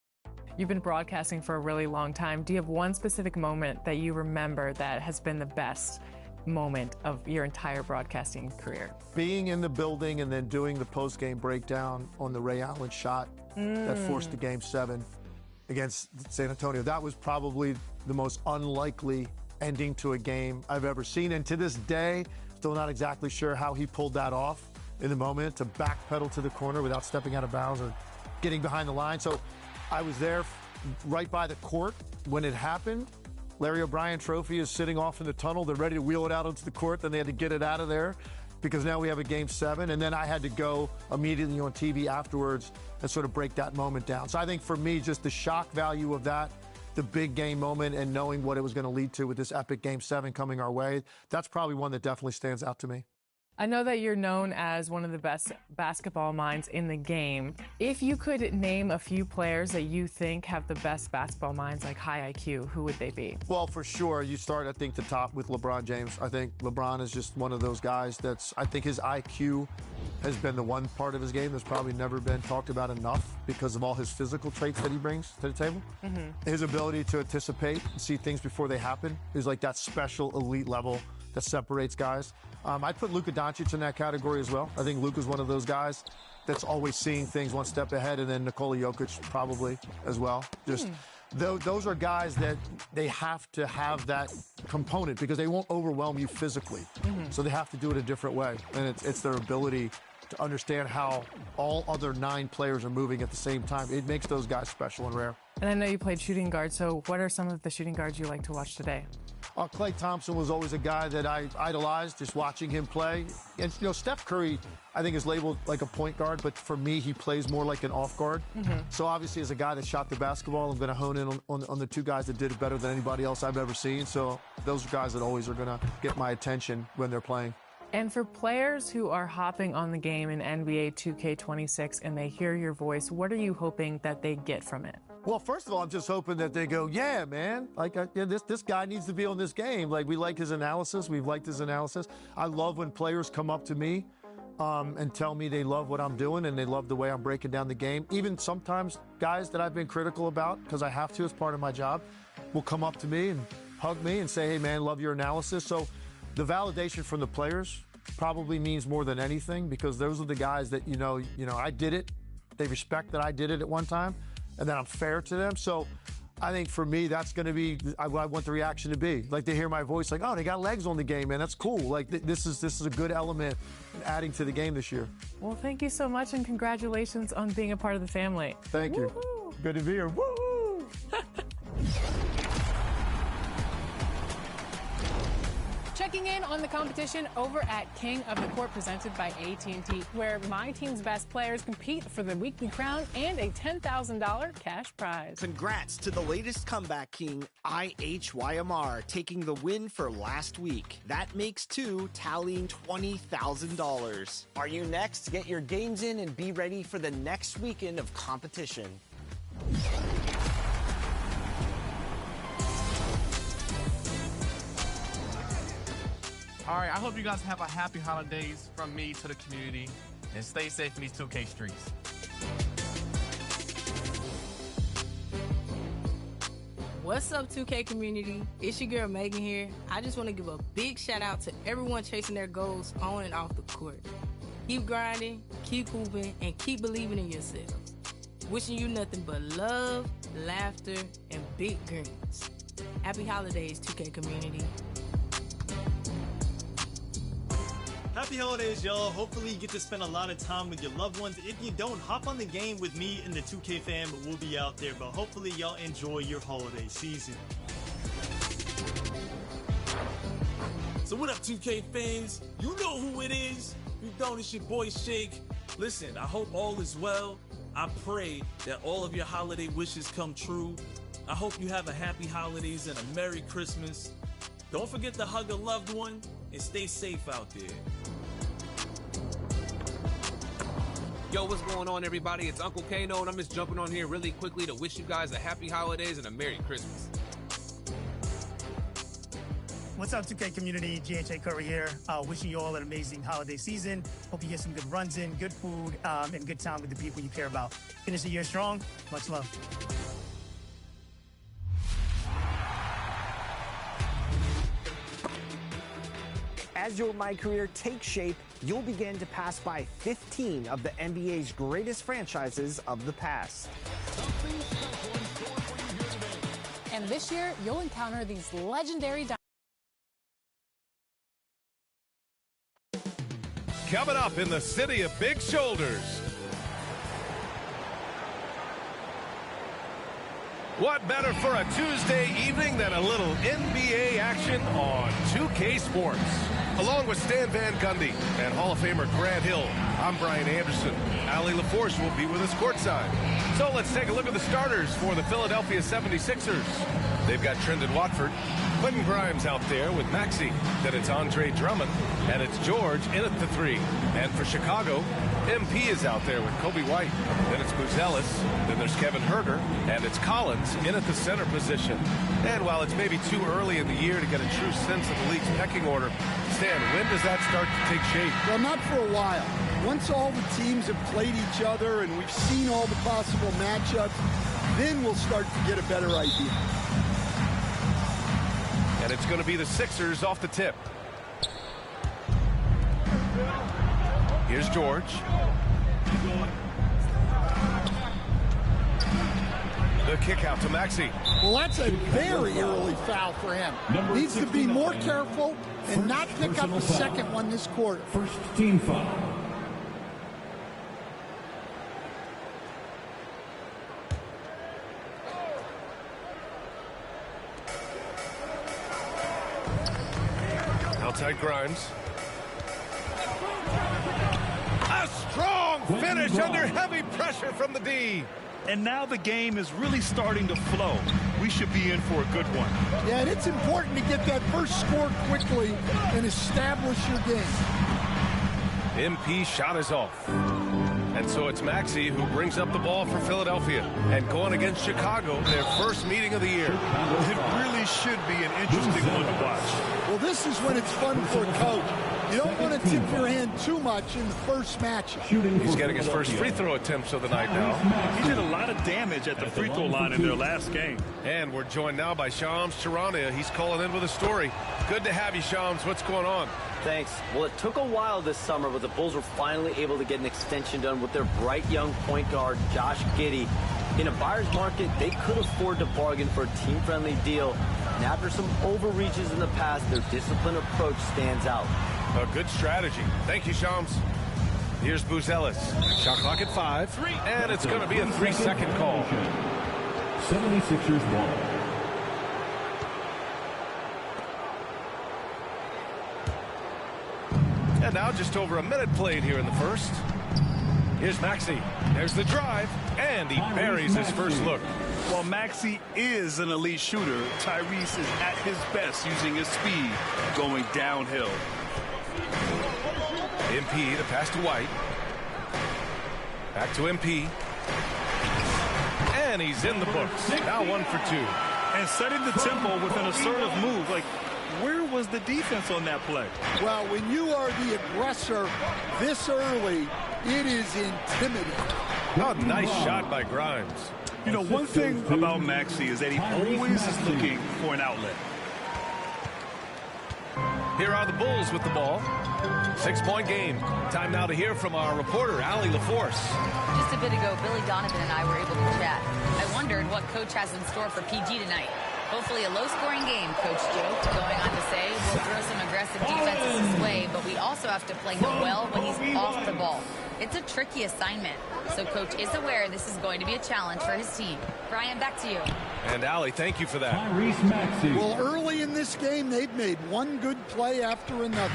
You've been broadcasting for a really long time. Do you have one specific moment that you remember that has been the best moment of your entire broadcasting career? Being in the building and then doing the post-game breakdown on the Ray Allen shot that forced the Game 7 against San Antonio. That was probably the most unlikely ending to a game I've ever seen. And to this day, still not exactly sure how he pulled that off in the moment to backpedal to the corner without stepping out of bounds or getting behind the line. So I was there right by the court when it happened. Larry O'Brien trophy is sitting off in the tunnel. They're ready to wheel it out onto the court. Then they had to get it out of there because now we have a Game 7. And then I had to go immediately on TV afterwards and sort of break that moment down. So I think for me, just the shock value of that, the big game moment, and knowing what it was going to lead to with this epic Game 7 coming our way, that's probably one that definitely stands out to me. I know that you're known as one of the best basketball minds in the game. If you could name a few players that you think have the best basketball minds, like high IQ, who would they be? Well, for sure, you start, I think, the top with LeBron James. I think LeBron is just one of those guys I think his IQ has been the one part of his game that's probably never been talked about enough because of all his physical traits that he brings to the table. His ability to anticipate and see things before they happen is like that special elite level that separates guys. I'd put Luka Doncic in that category as well. I think Luka's one of those guys that's always seeing things one step ahead, and then Nikola Jokic probably as well. Just those are guys that they have to have that component because they won't overwhelm you physically. So they have to do it a different way, and it's their ability to understand how all other 9 players are moving at the same time. It makes those guys special and rare. And I know you played shooting guard, so what are some of the shooting guards you like to watch today? Klay Thompson was always a guy that I idolized, just watching him play. And, you know, Steph Curry, I think, is labeled like a point guard, but for me, he plays more like an off guard. So obviously, as a guy that shot the basketball, I'm going to hone in on the 2 guys that did it better than anybody else I've ever seen. So those are guys that always are going to get my attention when they're playing. And for players who are hopping on the game in NBA 2K26 and they hear your voice, what are you hoping that they get from it? Well, first of all, I'm just hoping that they go, yeah, man, like this guy needs to be on this game. Like, we like his analysis. We've liked his analysis. I love when players come up to me and tell me they love what I'm doing and they love the way I'm breaking down the game. Even sometimes guys that I've been critical about, because I have to as part of my job, will come up to me and hug me and say, hey, man, love your analysis. So the validation from the players probably means more than anything, because those are the guys that, you know, I did it. They respect that I did it at one time, and that I'm fair to them. So I think for me, that's going to be what I want the reaction to be. Like, they hear my voice, like, oh, they got legs on the game, man. That's cool. Like, this is a good element adding to the game this year. Well, thank you so much, and congratulations on being a part of the family. Thank you. Woo-hoo. Good to be here. Woo! Checking in on the competition over at King of the Court, presented by AT&T, where my team's best players compete for the weekly crown and a $10,000 cash prize. Congrats to the latest comeback king, IHYMR, taking the win for last week. That makes 2, tallying $20,000. Are you next? Get your games in and be ready for the next weekend of competition. All right, I hope you guys have a happy holidays from me to the community, and stay safe in these 2K streets. What's up, 2K community? It's your girl Megan here. I just want to give a big shout out to everyone chasing their goals on and off the court. Keep grinding, keep hooping, and keep believing in yourselves. Wishing you nothing but love, laughter, and big grins. Happy holidays, 2K community. Happy holidays, y'all. Hopefully you get to spend a lot of time with your loved ones. If you don't, hop on the game with me and the 2K fam. We'll be out there, but hopefully y'all enjoy your holiday season. So what up, 2K fans? You know who it is. You don't, it's your boy Shake. Listen, I hope all is well. I pray that all of your holiday wishes come true. I hope you have a happy holidays and a Merry Christmas. Don't forget to hug a loved one and stay safe out there. Yo, what's going on, everybody? It's Uncle Kano, and I'm just jumping on here really quickly to wish you guys a happy holidays and a Merry Christmas. What's up, 2K community? GHA Curry here. Wishing you all an amazing holiday season. Hope you get some good runs in, good food, and good time with the people you care about. Finish the year strong. Much love. As your My Career takes shape, you'll begin to pass by 15 of the NBA's greatest franchises of the past. And this year, you'll encounter these legendary Coming up in the city of big shoulders. What better for a Tuesday evening than a little NBA action on 2K Sports? Along with Stan Van Gundy and Hall of Famer Grant Hill, I'm Brian Anderson. Ali LaForce will be with us courtside. So let's take a look at the starters for the Philadelphia 76ers. They've got Trendon Watford, Quentin Grimes out there with Maxi. Then it's Andre Drummond, and it's George in at the 3. And for Chicago, MP is out there with Kobe White. Then it's Buzelis. Then there's Kevin Herger, and it's Collins in at the center position. And while it's maybe too early in the year to get a true sense of the league's pecking order, Stan, when does that start to take shape? Well, not for a while. Once all the teams have played each other and we've seen all the possible matchups, then we'll start to get a better idea. And it's going to be the Sixers off the tip. Here's George. The kick out to Maxi. Well, that's a very early foul for him. Needs to be more careful and not pick up the second one this quarter. First team foul. Outside Grimes. A strong finish under heavy pressure from the D. And now the game is really starting to flow. We should be in for a good one. Yeah, and it's important to get that first score quickly and establish your game. MP shot is off. And so it's Maxi who brings up the ball for Philadelphia. And going against Chicago, their first meeting of the year. It really should be an interesting one to watch. Well, this is when it's fun for a coach. You don't want to tip your hand too much in the first match. He's getting his first free throw attempts of the night now. He did a lot of damage at the free throw line in their last game. And we're joined now by Shams Charania. He's calling in with a story. Good to have you, Shams. What's going on? Thanks. Well, it took a while this summer, but the Bulls were finally able to get an extension done with their bright young point guard, Josh Giddey. In a buyer's market, they could afford to bargain for a team-friendly deal. And after some overreaches in the past, their disciplined approach stands out. A good strategy. Thank you, Shams. Here's Buzelis. Shot clock at 5. And it's going to be a 3-second call. 76ers ball. And now just over a minute played here in the first. Here's Maxi. There's the drive. And he buries his first look. While Maxi is an elite shooter, Tyrese is at his best using his speed going downhill. MP, the pass to White. Back to MP. And he's in the books. Now 1 for 2. And setting the tempo with an assertive move. Like, where was the defense on that play? Well, when you are the aggressor this early, it is intimidating. Oh, nice shot by Grimes. You know, one thing about Maxi is that he always is looking for an outlet. Here are the Bulls with the ball. 6-point game. Time now to hear from our reporter, Ali LaForce. Just a bit ago, Billy Donovan and I were able to chat. I wondered what Coach has in store for PG tonight. Hopefully a low-scoring game, Coach joked, going on to say, we'll throw some aggressive defenses his way, but we also have to play him well when he's off the ball. It's a tricky assignment, so Coach is aware this is going to be a challenge for his team. Brian, back to you. And Ali, thank you for that. Tyrese Maxey. Well, early in this game, they've made one good play after another.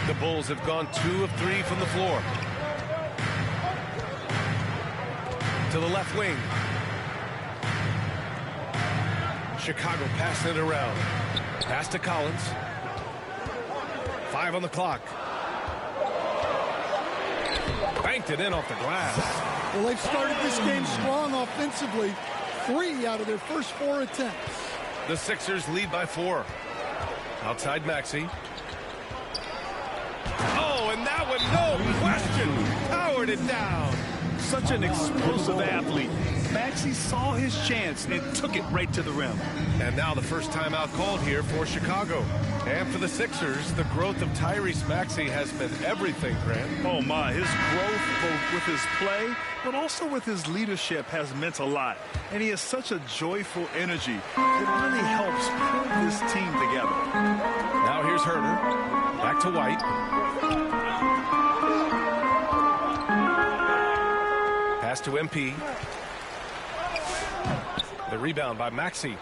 The Bulls have gone 2 of 3 from the floor. To the left wing. Chicago passing it around. Pass to Collins. 5 on the clock. Banked it in off the glass. Well, they've started this game strong offensively. 3 out of their first 4 attempts. The Sixers lead by 4. Outside Merci. Oh, and that one, no question, powered it down. Such an explosive athlete. Maxey saw his chance and took it right to the rim. And now the first timeout called here for Chicago. And for the Sixers, the growth of Tyrese Maxey has been everything, Grant. Oh, my. His growth, both with his play, but also with his leadership, has meant a lot. And he has such a joyful energy. It really helps pull this team together. Now here's Herder. Back to White. Pass to MP. The rebound by Maxey.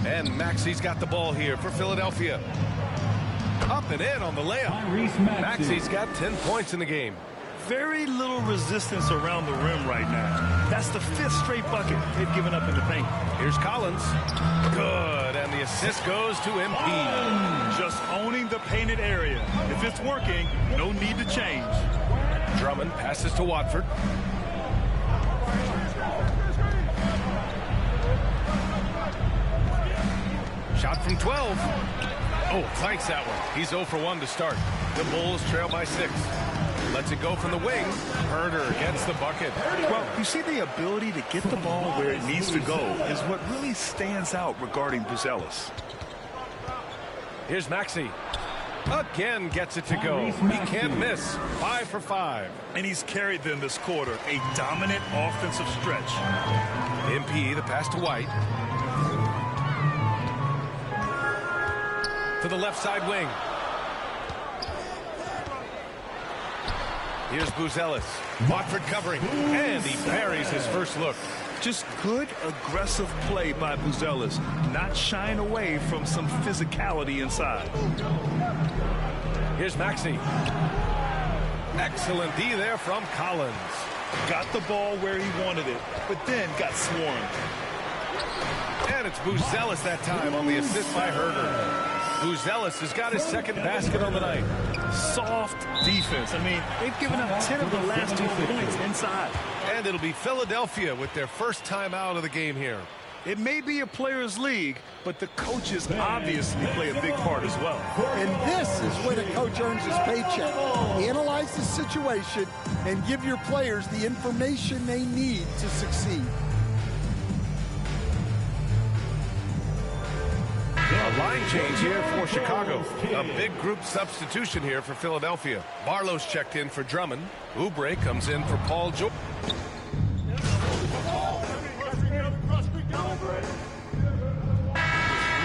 And Maxey's got the ball here for Philadelphia. Up and in on the layup. Maxey's got 10 points in the game. Very little resistance around the rim right now. That's the 5th straight bucket they've given up in the paint. Here's Collins. Good. And the assist goes to MP. Just owning the painted area. If it's working, no need to change. Drummond passes to Watford. Shot from 12. Oh, clanks that one. He's 0 for 1 to start. The Bulls trail by 6. Lets it go from the wing. Herder gets the bucket. Well, you see, the ability to get the ball where it needs to go is what really stands out regarding Buzelis. Here's Maxey. Again gets it to go. He can't miss. 5 for 5. And he's carried them this quarter. A dominant offensive stretch. MP, the pass to White. To the left side wing. Here's Buzelis. Watford covering. And he buries his first look. Just good, aggressive play by Buzelis. Not shying away from some physicality inside. Here's Maxey. Excellent D there from Collins. Got the ball where he wanted it, but then got swarmed. And it's Buzelis that time on the assist by Herder. Buzelis has got his second basket on the night. Soft defense. I mean, they've given up 10 of the last 2 points inside. And it'll be Philadelphia with their first time out of the game here. It may be a players' league, but the coaches obviously play a big part as well. And this is when a coach earns his paycheck. Analyze the situation and give your players the information they need to succeed. A line change here for Chicago. A big group substitution here for Philadelphia. Barlow's checked in for Drummond. Oubre comes in for Paul George.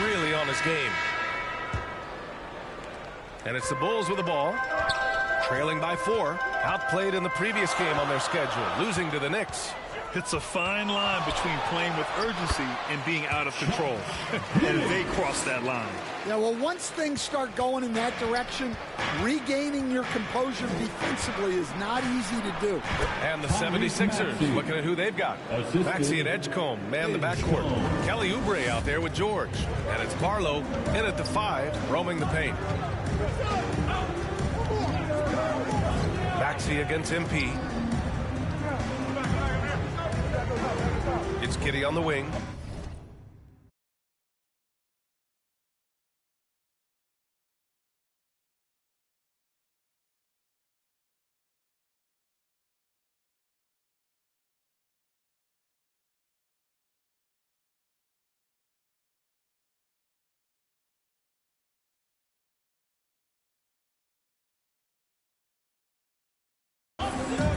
Really on his game. And it's the Bulls with the ball. Trailing by 4. Outplayed in the previous game on their schedule. Losing to the Knicks. It's a fine line between playing with urgency and being out of control. And they cross that line. Yeah, well, once things start going in that direction, regaining your composure defensively is not easy to do. And the 76ers looking at who they've got. Maxey and Edgecombe man the backcourt. Kelly Oubre out there with George. And it's Barlow in at the 5, roaming the paint. Maxey against MP. It's Giddey on the wing.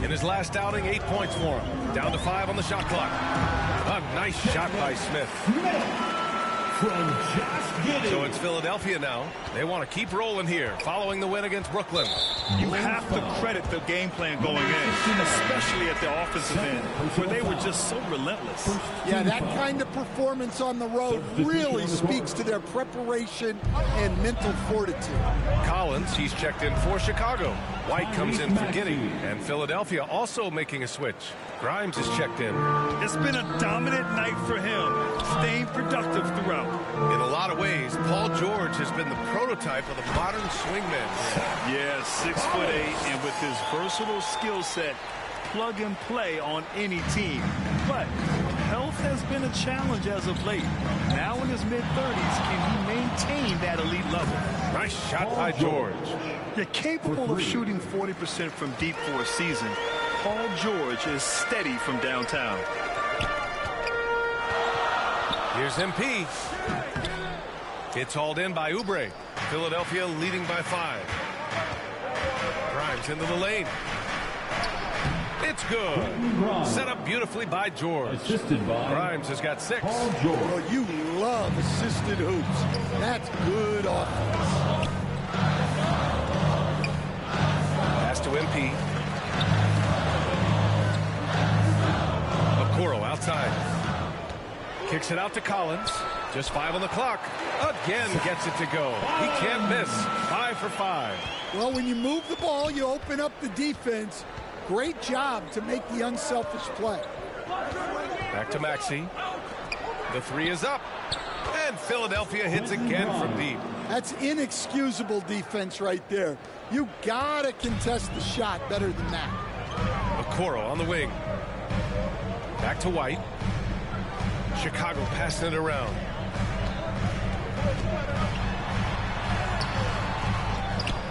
In his last outing, 8 points for him. Down to 5 on the shot clock. A nice shot by Smith. So it's Philadelphia now. They want to keep rolling here, following the win against Brooklyn. You have to credit the game plan going in, especially at the offensive end, where they were just so relentless. Yeah, that kind of performance on the road really speaks to their preparation and mental fortitude. Collins, he's checked in for Chicago. White comes in for Giddey, and Philadelphia also making a switch. Grimes is checked in. It's been a dominant night for him, staying productive throughout. In a lot of ways, Paul George has been the prototype of the modern swingman. Yeah, 6'8", and with his versatile skill set, plug and play on any team. But health health has been a challenge as of late. Now in his mid-30s, can he maintain that elite level? Nice shot by George. You're capable of shooting 40% from deep for a season. Paul George is steady from downtown. Here's MP. It's hauled in by Oubre. Philadelphia leading by 5. Grimes into the lane. It's good. Set up beautifully by George. Assisted by Grimes has got 6. Well, you love assisted hoops. That's good offense. Pass to MP. Okoro outside. Kicks it out to Collins. Just 5 on the clock. Again gets it to go. He can't miss. 5 for 5. Well, when you move the ball, you open up the defense. Great job to make the unselfish play. Back to Maxey. The 3 is up. And Philadelphia hits again from deep. That's inexcusable defense right there. You gotta contest the shot better than that. Okoro on the wing. Back to White. Chicago passing it around.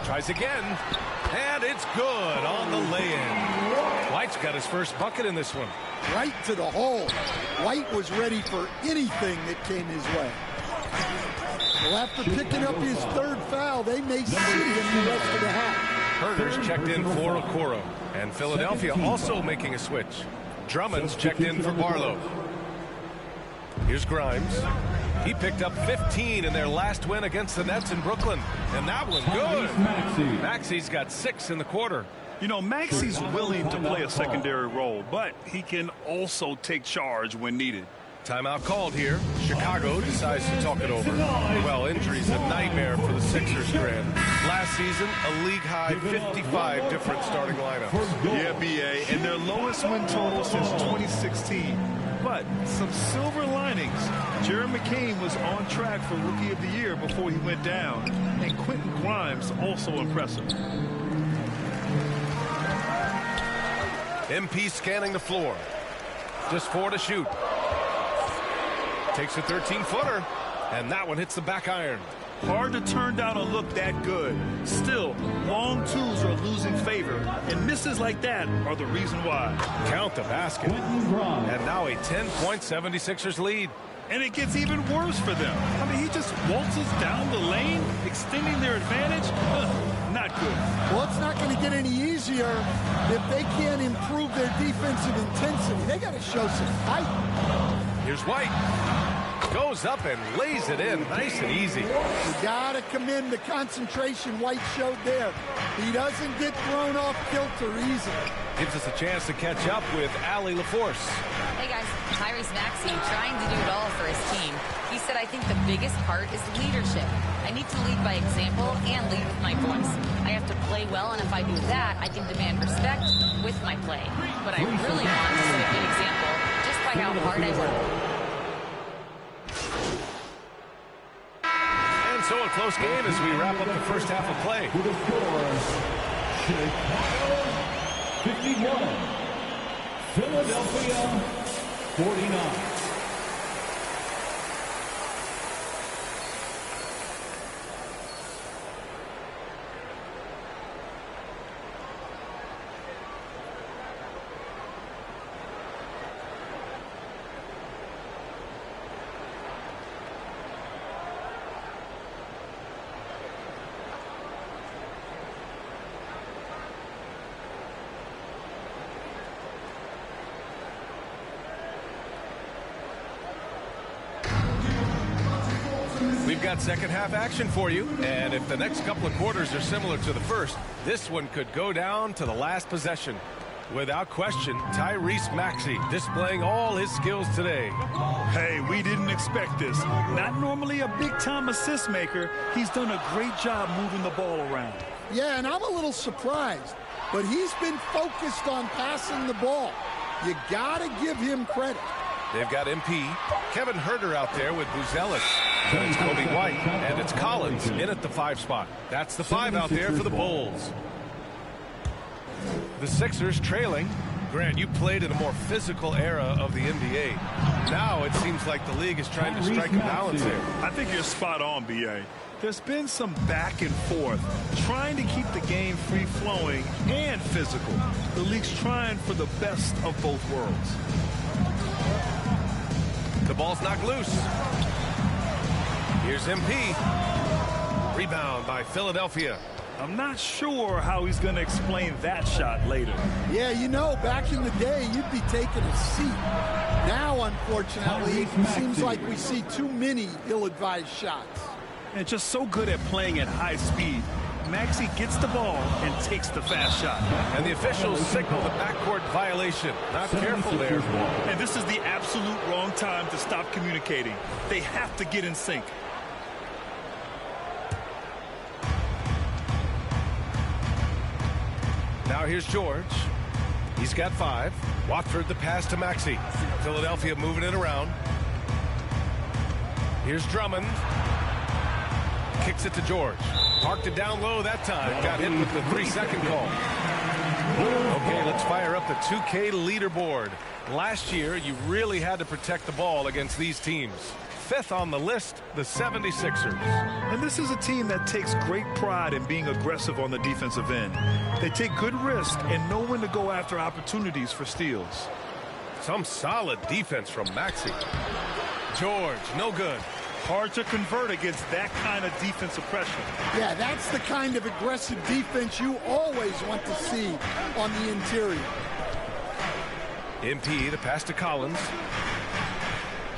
Tries again. And it's good on the lay-in. White's got his first bucket in this one. Right to the hole. White was ready for anything that came his way. Well, after picking up his 3rd foul, they may sit him the rest of the half. Herder's checked in for Okoro. And Philadelphia also making a switch. Drummond's checked in for Barlow. Here's Grimes. He picked up 15 in their last win against the Nets in Brooklyn. And that was good. Maxey's got 6 in the quarter. You know, Maxey's willing to play a secondary role, but he can also take charge when needed. Timeout called here. Chicago decides to talk it over. Well, injuries a nightmare for the Sixers, Grant. Last season, a league-high 55 different starting lineups. Yeah, BA, and their lowest win total since 2016. But some silver linings. Jerry McCain was on track for Rookie of the Year before he went down. And Quentin Grimes also impressive. MP scanning the floor. Just 4 to shoot. Takes a 13-footer. And that one hits the back iron. Hard to turn down a look that good. Still, long twos are losing favor, and misses like that are the reason why. Count the basket. And now a 10-point 76ers lead. And it gets even worse for them. I mean, he just waltzes down the lane, extending their advantage. Not good. Well, it's not going to get any easier if they can't improve their defensive intensity. They got to show some fight. Here's White. Goes up and lays it in nice and easy. You got to commend the concentration White showed there. He doesn't get thrown off kilter easily. Gives us a chance to catch up with Allie LaForce. Hey guys, Tyrese Maxey trying to do it all for his team. He said, I think the biggest part is leadership. I need to lead by example and lead with my voice. I have to play well, and if I do that, I can demand respect with my play. But I really want to set a good example just by how hard I work. So a close game as we wrap up the first half of play. With a score, Chicago 51, Philadelphia 49. We've got second half action for you, and if the next couple of quarters are similar to the first, this one could go down to the last possession. Without question, Tyrese Maxey displaying all his skills today. Hey, we didn't expect this. Not normally a big-time assist maker. He's done a great job moving the ball around. Yeah, and I'm a little surprised, but he's been focused on passing the ball. You got to give him credit. They've got MP, Kevin Herder out there with Buzelis. And it's Kobe White, and it's Collins in at the 5 spot. That's the 5 out there for the Bulls. The Sixers trailing. Grant, you played in a more physical era of the NBA. Now it seems like the league is trying to strike a balance here. I think you're spot on, B.A. There's been some back and forth, trying to keep the game free-flowing and physical. The league's trying for the best of both worlds. The ball's knocked loose. Here's MP. Rebound by Philadelphia. I'm not sure how he's going to explain that shot later. Yeah, you know, back in the day, you'd be taking a seat. Now, unfortunately, it seems like we see too many ill-advised shots. And just so good at playing at high speed. Maxey gets the ball and takes the fast shot. And the officials signal the backcourt violation. Not careful there. And this is the absolute wrong time to stop communicating. They have to get in sync. Now here's George. He's got 5. Watford the pass to Maxey. Philadelphia moving it around. Here's Drummond. Kicks it to George. Parked it down low that time. Got hit with the 3-second call. Okay, let's fire up the 2K leaderboard. Last year, you really had to protect the ball against these teams. 5th on the list, the 76ers. And this is a team that takes great pride in being aggressive on the defensive end. They take good risk and know when to go after opportunities for steals. Some solid defense from Maxey. George, no good. Hard to convert against that kind of defensive pressure. Yeah, that's the kind of aggressive defense you always want to see on the interior. MP, the pass to Collins.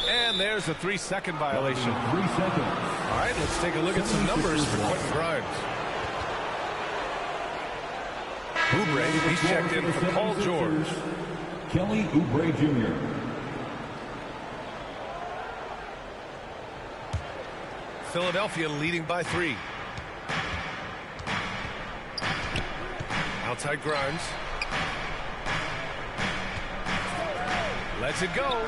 And there's a 3-second violation. 3 seconds. All right, let's take a look at some numbers for Quentin Grimes. Oubre, he's checked in for Paul George. Kelly Oubre Jr. Philadelphia leading by 3. Outside Grimes. Lets it go.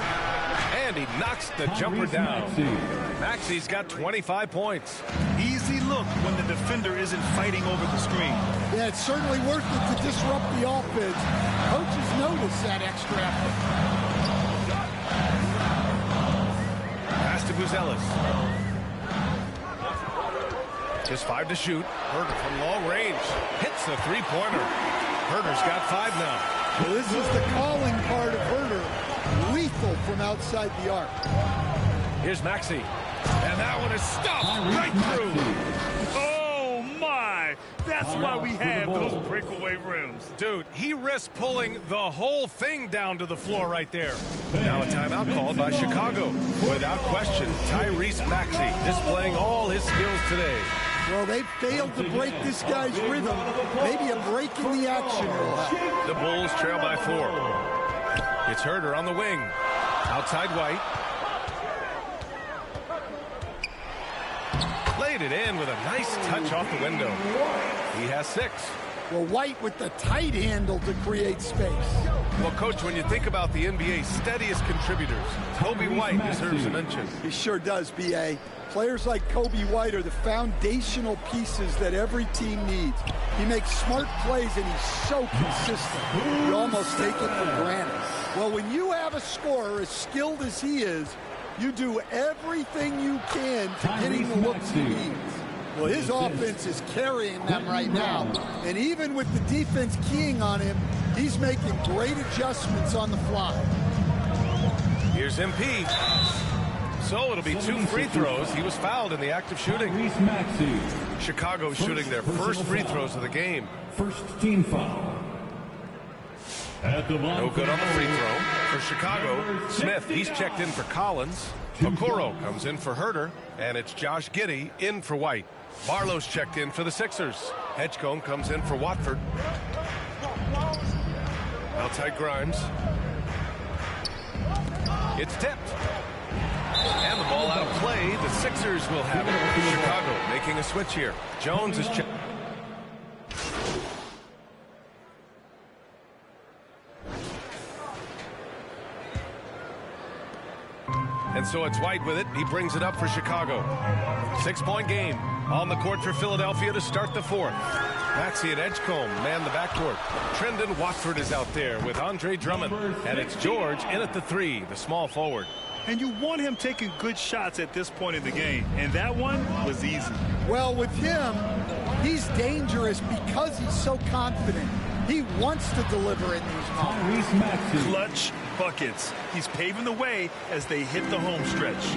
And he knocks the jumper down. Maxey's got 25 points. Easy look when the defender isn't fighting over the screen. Yeah, it's certainly worth it to disrupt the offense. Coaches notice that extra effort. Pass to Buzelis. Just 5 to shoot. Herder from long range. Hits the 3-pointer. Herder's got 5 now. Well, this is the calling part of Herder. Lethal from outside the arc. Here's Maxey. And that one is stopped right through. Oh, my. That's why we have those breakaway rims. Dude, he risked pulling the whole thing down to the floor right there. Now a timeout called by Chicago. Without question, Tyrese Maxey displaying all his skills today. Well, they failed to break this guy's rhythm. Maybe a break in the action will help. The Bulls trail by 4. It's Herder on the wing. Outside White. Laid it in with a nice touch off the window. He has 6. Well, White with the tight handle to create space. Well, Coach, when you think about the NBA's steadiest contributors, Kobe White deserves a mention. He sure does, B.A. Players like Kobe White are the foundational pieces that every team needs. He makes smart plays, and he's so consistent. You almost take it for granted. Well, when you have a scorer as skilled as he is, you do everything you can to get him the looks he needs. Well, his offense is carrying them right now. And even with the defense keying on him, he's making great adjustments on the fly. Here's MP. So it'll be 2 free throws. He was fouled in the act of shooting. Chicago's shooting their first free throws of the game. First team foul. No good on the free throw. For Chicago, Smith, he's checked in for Collins. Okoro comes in for Herder. And it's Josh Giddey in for White. Barlow's checked in for the Sixers. Edgecombe comes in for Watford. Outside Grimes. It's tipped. And the ball out of play. The Sixers will have it. Chicago making a switch here. Jones is checked. And so it's White with it. He brings it up for Chicago. 6-point game on the court for Philadelphia to start the 4th. Maxey and Edgecombe man the backcourt. Trendon Watford is out there with Andre Drummond. And it's George in at the 3, the small forward. And you want him taking good shots at this point in the game. And that one was easy. Well, with him, he's dangerous because he's so confident. He wants to deliver in these moments. Clutch buckets. He's paving the way as they hit the home stretch.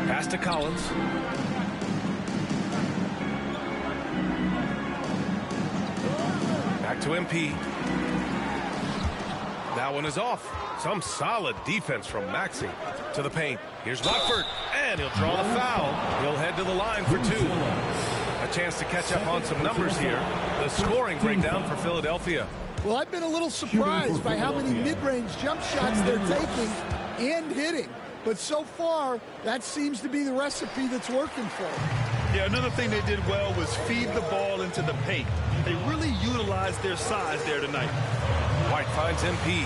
Pass to Collins. Back to MP. That one is off. Some solid defense from Maxi. To the paint. Here's Watford. And he'll draw the foul. He'll head to the line for two. A chance to catch up on some numbers here. The scoring breakdown for Philadelphia. Well, I've been a little surprised by how many mid-range jump shots they're taking and hitting. But so far, that seems to be the recipe that's working for them. Yeah, another thing they did well was feed the ball into the paint. They really utilized their size there tonight. White finds MP.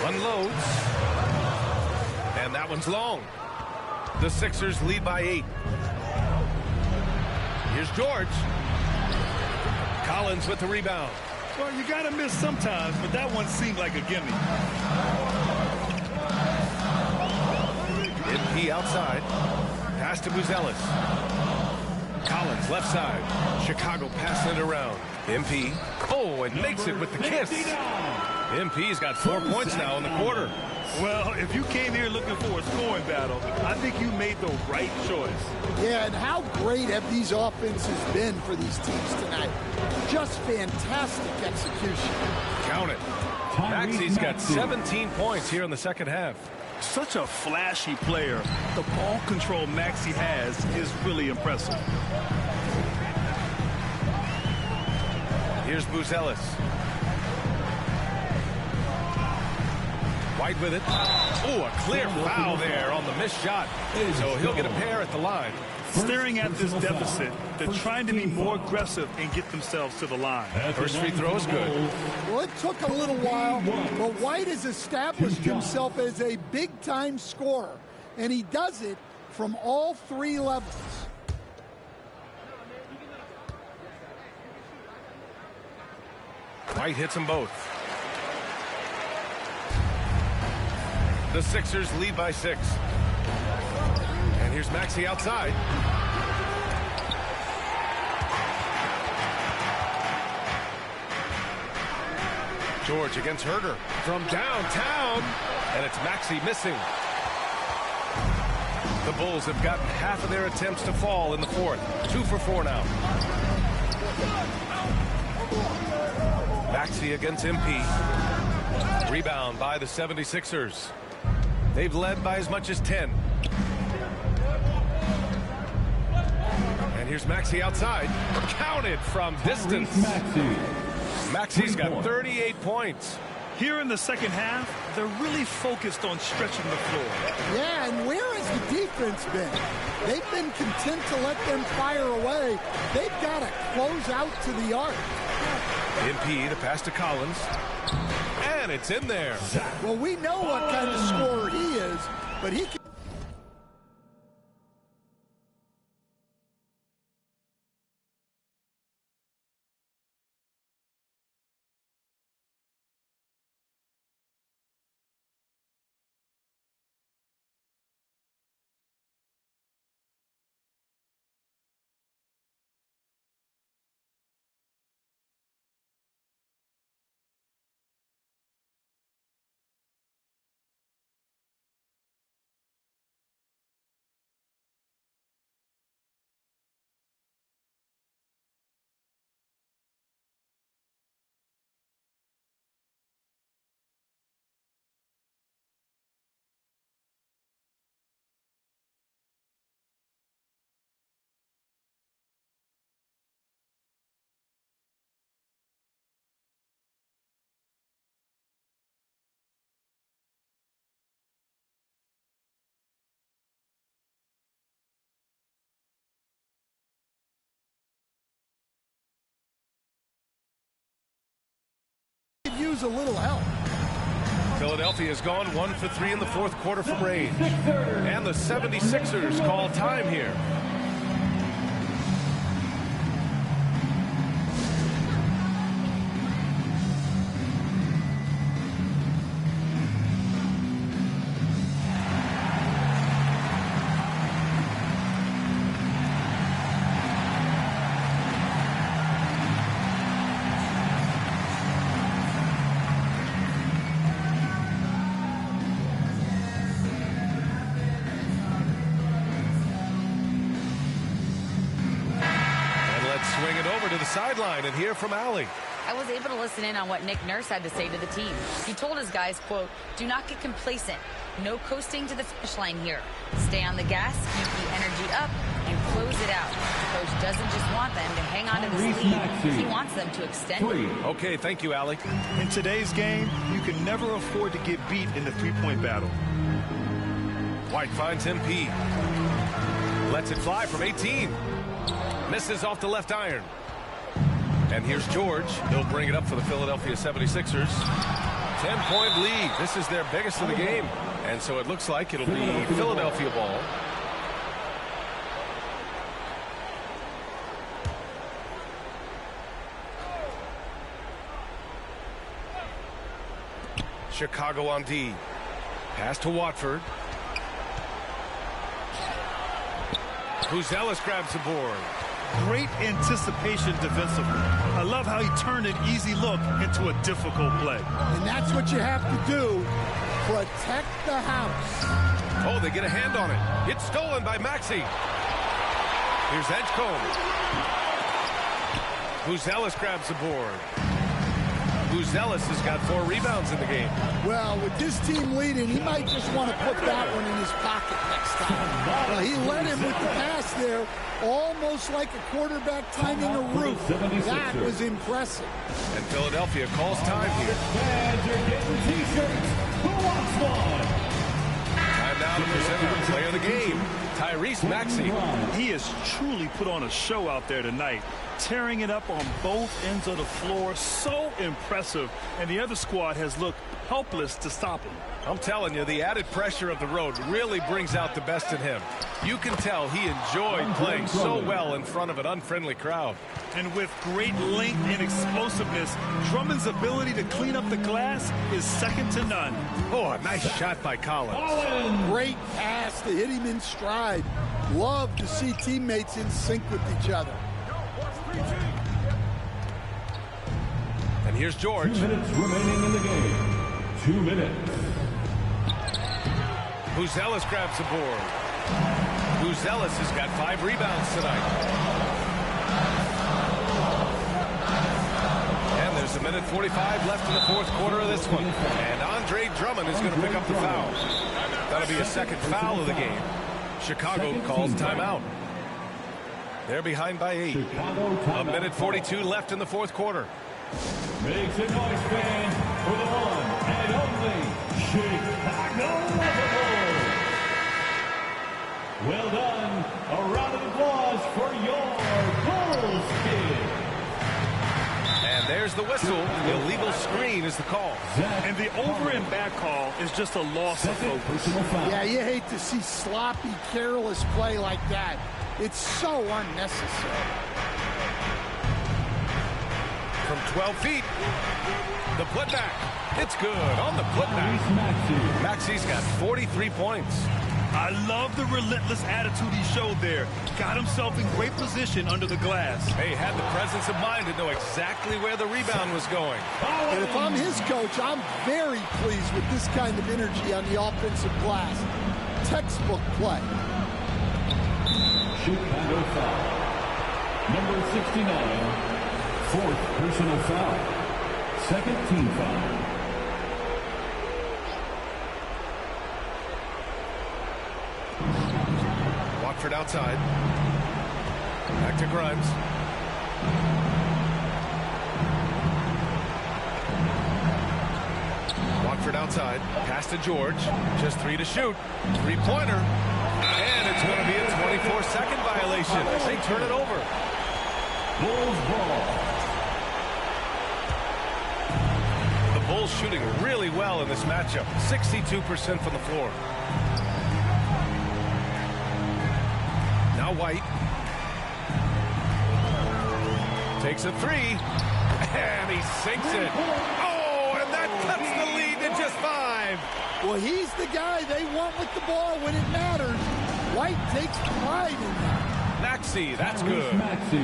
Unloads. And that one's long. The Sixers lead by 8. Here's George. Collins with the rebound. Well, you got to miss sometimes, but that one seemed like a gimme. MP outside. Pass to Buzelis. Collins left side. Chicago passing it around. MP. Oh, and makes it with the kiss. MP's got 4 points now in the quarter. Well, if you came here looking for a scoring battle, I think you made the right choice. Yeah, and how great have these offenses been for these teams tonight? Just fantastic execution. Count it. Maxi's got 17 points here in the second half. Such a flashy player. The ball control Maxi has is really impressive. Here's Buzelis. White with it. Oh, a clear foul there on the missed shot. So he'll get a pair at the line. Staring at this deficit, they're trying to be more aggressive and get themselves to the line. First free throw is good. Well, it took a little while, but White has established himself as a big-time scorer, and he does it from all 3 levels. White hits them both. The Sixers lead by 6. And here's Maxi outside. George against Herder from downtown. And it's Maxi missing. The Bulls have gotten half of their attempts to fall in the fourth. 2 for 4 now. Maxi against MP. Rebound by the 76ers. They've led by as much as 10. And here's Maxi outside. Counted from distance. Maxi's got 38 points. Here in the second half, they're really focused on stretching the floor. Yeah, and where has the defense been? They've been content to let them fire away. They've got to close out to the arc. MP, the pass to Collins. And it's in there. Well, we know what kind of scorer he is, but he can... use a little help. Philadelphia's gone 1 for 3 in the fourth quarter from range. And the 76ers call time here. sideline and hear from Allie. I was able to listen in on what Nick Nurse had to say to the team. He told his guys, quote, "Do not get complacent. No coasting to the finish line here. Stay on the gas, keep the energy up, and close it out." The coach doesn't just want them to hang on to this lead. He wants them to extend it. Okay, thank you, Allie. In today's game, you can never afford to get beat in the three-point battle. White finds MP. Lets it fly from 18. Misses off the left iron. And here's George. He'll bring it up for the Philadelphia 76ers. 10-point lead. This is their biggest of the game. And so it looks like it'll be Philadelphia ball. Chicago on D. Pass to Watford. Ellis grabs the board. Great anticipation defensively. I love how he turned an easy look into a difficult play. And that's what you have to do. Protect the house. Oh, they get a hand on it. It's stolen by Merci. Here's Edgecombe. Ellis grabs the board. Ellis has got 4 rebounds in the game. Well, with this team leading, he might just want to put that one in his pocket next time. Well, he led him with the pass there, almost like a quarterback timing a roof. That was impressive. And Philadelphia calls time here. Fans are getting t-shirts. Who wants one? Time now to present our player of the game, Tyrese Maxey. He has truly put on a show out there tonight, tearing it up on both ends of the floor. So impressive. And the other squad has looked helpless to stop him. I'm telling you, the added pressure of the road really brings out the best in him. You can tell he enjoyed playing so well in front of an unfriendly crowd. And with great length and explosiveness, Drummond's ability to clean up the glass is second to none. Oh, a nice shot by Collins. Great pass to hit him in stride. Love to see teammates in sync with each other. And here's George. 2 minutes remaining in the game. 2 minutes. Ellis grabs the board. Ellis has got 5 rebounds tonight. And there's a minute 45 left in the fourth quarter of this one. And Andre Drummond is going to pick up the foul. That'll be a second foul of the game. Chicago calls timeout. They're behind by 8. A minute 42 left in the fourth quarter. Make some noise, fans, for the one and only Chicago Bulls. Well done. A round of applause for your Bulls kid. And there's the whistle. Illegal screen is the call. And the over and back call is just a loss of focus. Yeah, you hate to see sloppy, careless play like that. It's so unnecessary. From 12 feet, the putback. It's good on the putback. Maxey's got 43 points. I love the relentless attitude he showed there. Got himself in great position under the glass. He had the presence of mind to know exactly where the rebound was going. And if I'm his coach, I'm very pleased with this kind of energy on the offensive glass. Textbook play. Chicago foul. Number 69, 4th personal foul. 2nd team foul. Watford outside. Back to Grimes. Watford outside. Pass to George. Just 3 to shoot. 3-pointer. And it's going to be a 24-second violation. They turn it over. Bulls ball. The Bulls shooting really well in this matchup. 62% from the floor. Now White. Takes a 3. And he sinks it. Oh, and that cuts the lead to just 5. Well, he's the guy they want with the ball when it matters. White takes pride in that. Maxey, that's good.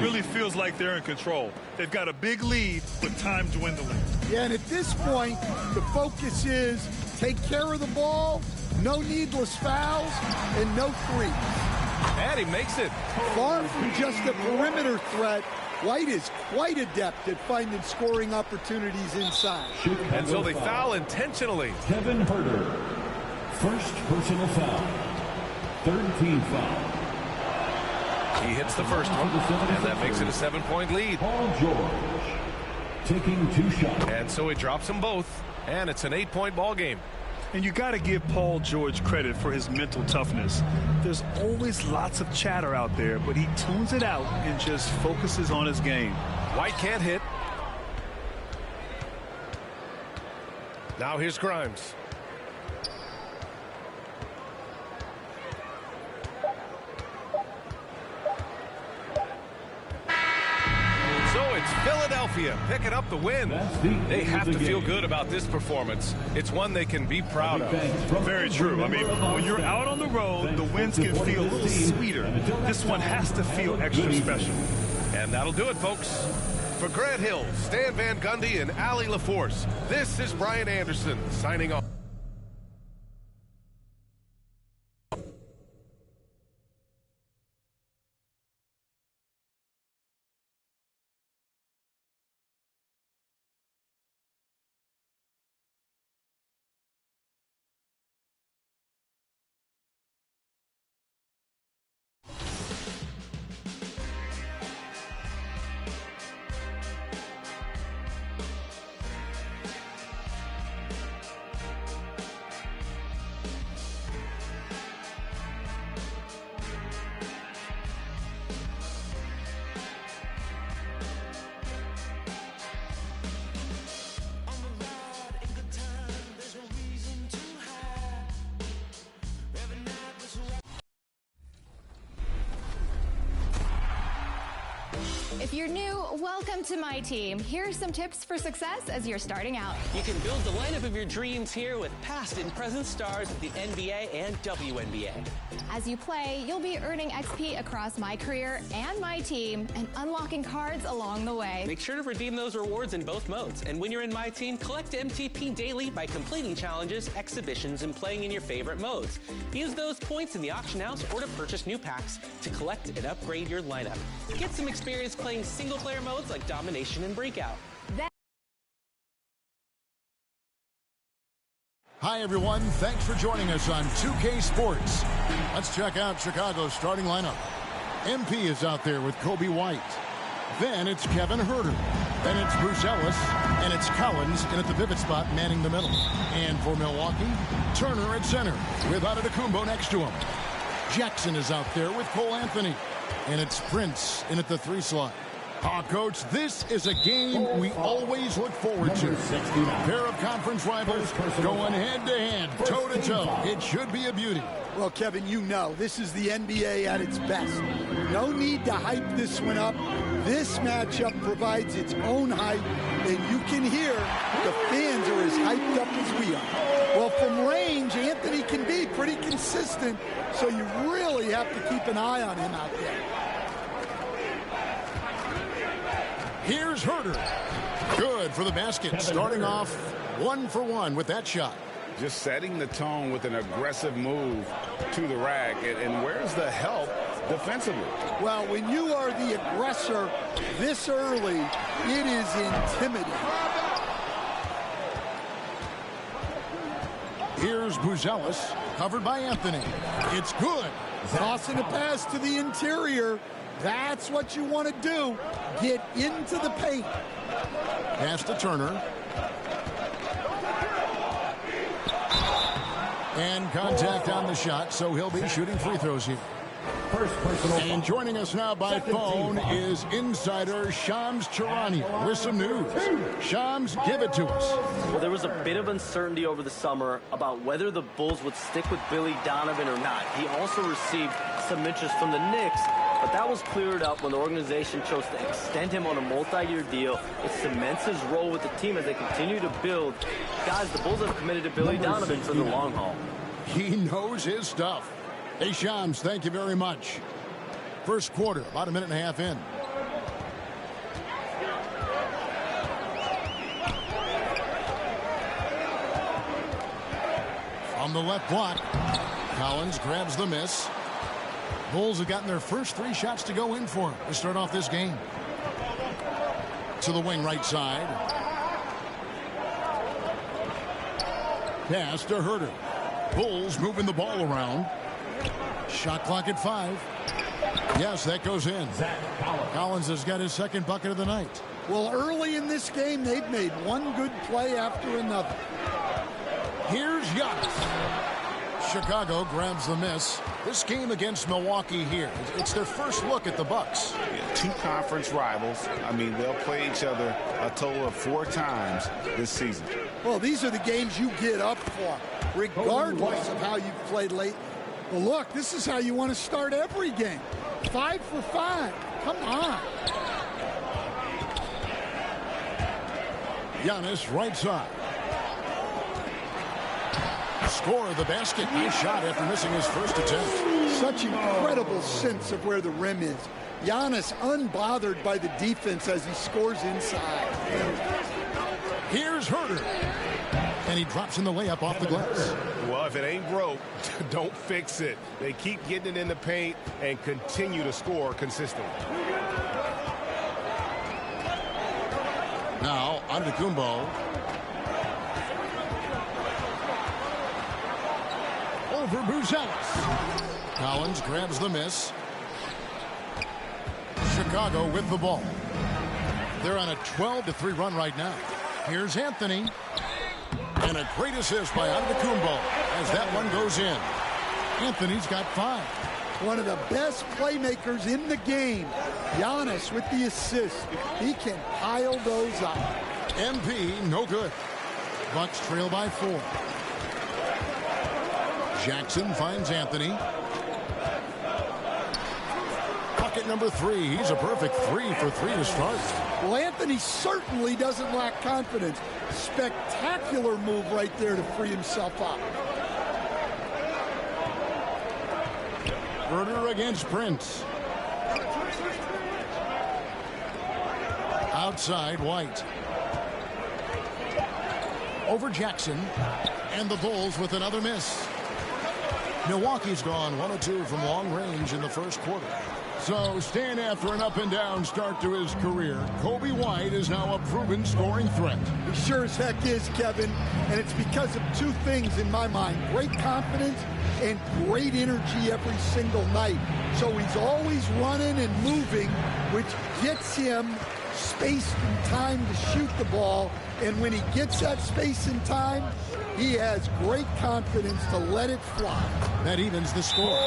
Really feels like they're in control. They've got a big lead, but time dwindling. Yeah, and at this point, the focus is take care of the ball, no needless fouls, and no threes. And he makes it. Far from just a perimeter threat, White is quite adept at finding scoring opportunities inside. And so they foul intentionally. Kevin Herter, first personal foul. Third team foul. He hits the first one, and that makes it a 7-point lead. Paul George taking 2 shots. And so he drops them both, and it's an 8-point ball game. And you got to give Paul George credit for his mental toughness. There's always lots of chatter out there, but he tunes it out and just focuses on his game. White can't hit. Now here's Grimes. So it's Philadelphia picking up the win. They have to feel good about this performance. It's one they can be proud of. Very true. I mean, when you're out on the road, the wins can feel a little sweeter. This one has to feel extra special. And that'll do it, folks. For Grant Hill, Stan Van Gundy, and Allie LaForce, this is Brian Anderson signing off. If you're new, welcome to my team. Here's some tips for success as you're starting out. You can build the lineup of your dreams here with past and present stars of the NBA and WNBA. As you play, you'll be earning XP across my career and my team and unlocking cards along the way. Make sure to redeem those rewards in both modes. And when you're in my team, collect MTP daily by completing challenges, exhibitions, and playing in your favorite modes. Use those points in the auction house or to purchase new packs to collect and upgrade your lineup. Get some experience playing single-player modes like Domination and Breakout. Hi, everyone. Thanks for joining us on 2K Sports. Let's check out Chicago's starting lineup. MP is out there with Kobe White. Then it's Kevin Herter. Then it's Bruce Ellis. And it's Collins in at the pivot spot manning the middle. And for Milwaukee, Turner at center with Antetokounmpo next to him. Jackson is out there with Cole Anthony. And it's Prince in at the 3 slot. Coach, this is a game we always look forward to. A pair of conference rivals going head-to-head, toe-to-toe. It should be a beauty. Well, Kevin, you know, this is the NBA at its best. No need to hype this one up. This matchup provides its own hype, and you can hear the fans are as hyped up as we are. Well, from range, Anthony can be pretty consistent, so you really have to keep an eye on him out there. Here's Herter. Good for the basket. Starting off 1 for 1 with that shot. Just setting the tone with an aggressive move to the rack. And where's the help defensively? Well, when you are the aggressor this early, it is intimidating. Here's Buzelis, covered by Anthony. It's good. Tossing a pass to the interior. That's what you want to do. Get into the paint. Pass to Turner. And contact on the shot, so he'll be shooting free throws here. And joining us now by phone is insider Shams Charania with some news. Shams, give it to us. Well, there was a bit of uncertainty over the summer about whether the Bulls would stick with Billy Donovan or not. He also received some interest from the Knicks, but that was cleared up when the organization chose to extend him on a multi-year deal. It cements his role with the team as they continue to build. Guys, the Bulls have committed to Billy Donovan for the long haul. He knows his stuff. Hey, Shams, thank you very much. First quarter, about a minute and a half in. On the left block, Collins grabs the miss. Bulls have gotten their first 3 shots to go in for him to start off this game. to the wing right side. Pass to Herder. Bulls moving the ball around. Shot clock at 5. Yes, that goes in. Collins has got his second bucket of the night. Well, early in this game, they've made one good play after another. Here's Giannis. Chicago grabs the miss. This game against Milwaukee here, it's their first look at the Bucks. Yeah, 2 conference rivals. I mean, they'll play each other a total of 4 times this season. Well, these are the games you get up for, regardless of how you've played lately. Well, look, this is how you want to start every game. 5 for 5. Come on. Giannis right side. Score the basket. Nice shot after missing his first attempt. Such incredible sense of where the rim is. Giannis unbothered by the defense as he scores inside. Here's Herder. And he drops in the layup off the glass. Well, if it ain't broke, don't fix it. They keep getting it in the paint and continue to score consistently. Now, Antetokounmpo. Over Buzelis. Collins grabs the miss. Chicago with the ball. They're on a 12-3 run right now. Here's Anthony. And a great assist by Antetokounmpo as that one goes in. Anthony's got 5. One of the best playmakers in the game. Giannis with the assist. He can pile those up. MP, no good. Bucks trail by 4. Jackson finds Anthony. Bucket number 3. He's a perfect 3 for 3 to start. Well, Anthony certainly doesn't lack confidence. Spectacular move right there to free himself up. Herder against Prince. Outside, White. Over Jackson. And the Bulls with another miss. Milwaukee's gone 1 of 2 from long range in the first quarter. So, staying after an up-and-down start to his career, Coby White is now a proven scoring threat. He sure as heck is, Kevin. And it's because of 2 things in my mind. Great confidence and great energy every single night. So he's always running and moving, which gets him space and time to shoot the ball. And when he gets that space and time, he has great confidence to let it fly. That evens the score.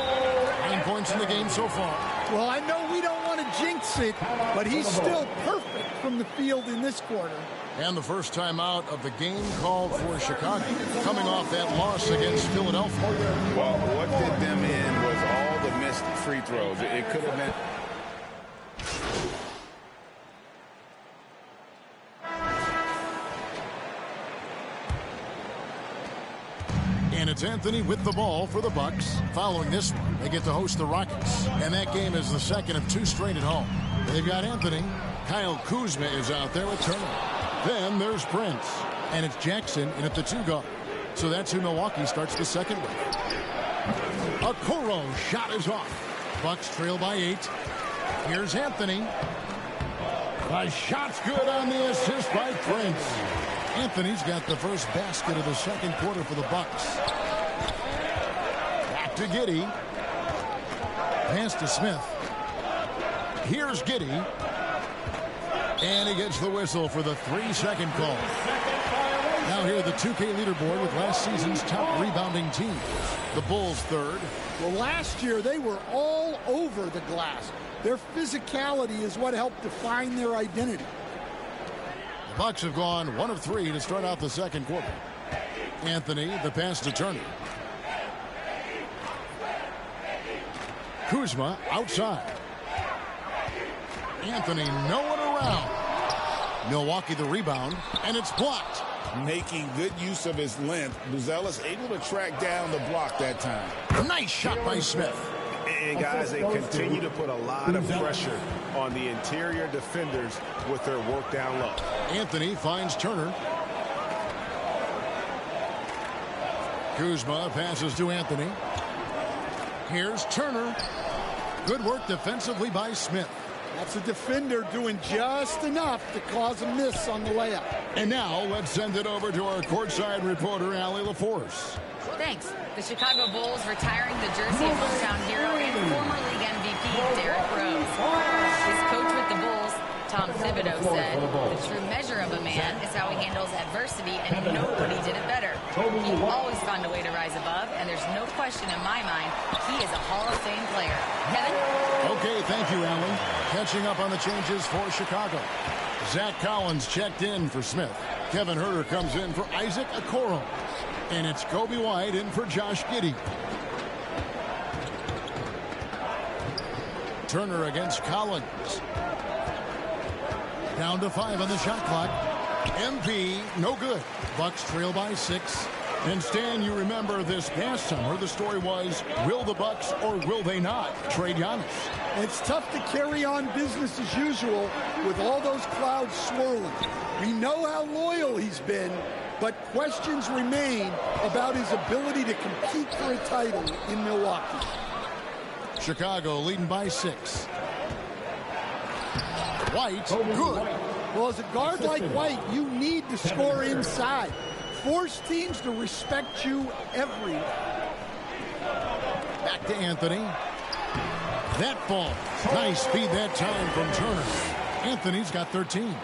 9 points in the game so far. Well, I know we don't want to jinx it, but he's still perfect from the field in this quarter. And the first time out of the game called for Chicago, coming off that loss against Philadelphia. Well, what did them in was all the missed free throws. It could have been... And it's Anthony with the ball for the Bucks. Following this one, they get to host the Rockets. And that game is the second of 2 straight at home. They've got Anthony. Kyle Kuzma is out there with Turner. Then there's Prince. And it's Jackson in at the 2 guard. So that's who Milwaukee starts the second with. Okoro shot is off. Bucks trail by 8. Here's Anthony. A shot's good on the assist by Prince. Anthony's got the first basket of the second quarter for the Bucks. Back to Giddey. Pass to Smith. Here's Giddey. And he gets the whistle for the 3-second call. Now here the 2K leaderboard with last season's top rebounding team. The Bulls third. Well, last year they were all over the glass. Their physicality is what helped define their identity. The Bucks have gone 1 of 3 to start out the second quarter. Anthony, the pass to Turner. Kuzma outside. Anthony nowhere around. Milwaukee the rebound, and it's blocked. Making good use of his length, Buzelis able to track down the block that time. Nice shot by Smith. And guys, they continue to put a lot of pressure on the interior defenders with their work down low. Anthony finds Turner. Kuzma passes to Anthony. Here's Turner. Good work defensively by Smith. That's a defender doing just enough to cause a miss on the layup. And now let's send it over to our courtside reporter, Allie LaForce. Thanks. The Chicago Bulls retiring the jersey of hometown hero and former league MVP Derrick Rose. His coach with the Bulls, Tom Thibodeau, said, "The true measure of a man is how he handles adversity, and nobody did it better. He always found a way to rise above, and there's no question in my mind he is a Hall of Fame player." Kevin? Okay, thank you, Alan. Catching up on the changes for Chicago. Zach Collins checked in for Smith. Kevin Huerter comes in for Isaac Okoro. And it's Coby White in for Josh Giddey. Turner against Collins. Down to 5 on the shot clock. MP, no good. Bucks trail by 6. And Stan, you remember this past summer, the story was, will the Bucks or will they not trade Giannis? It's tough to carry on business as usual with all those clouds swirling. We know how loyal he's been, but questions remain about his ability to compete for a title in Milwaukee. Chicago leading by 6. White, good. Well, as a guard like White, you need to score inside. Force teams to respect you every. Back to Anthony. That ball. Nice speed that time from Turner. Anthony's got 13.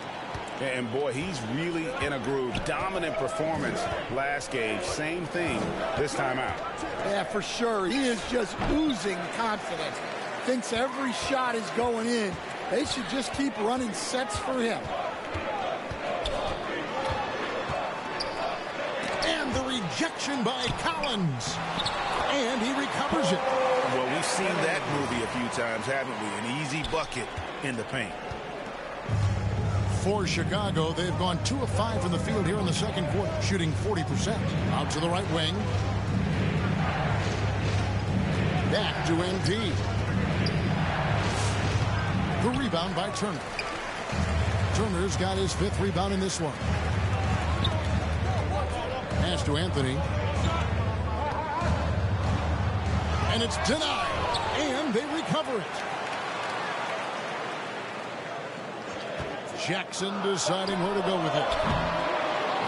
And boy, he's really in a groove. Dominant performance last game. Same thing this time out. Yeah, for sure. He is just oozing confidence. Thinks every shot is going in. They should just keep running sets for him. And the rejection by Collins. And he recovers it. Well, we've seen that movie a few times, haven't we? An easy bucket in the paint. For Chicago, they've gone 2 of 5 from the field here in the second quarter, shooting 40%. Out to the right wing. Back to MP. The rebound by Turner. Turner's got his 5th rebound in this one. Pass to Anthony. And it's denied. And they recover it. Jackson deciding where to go with it.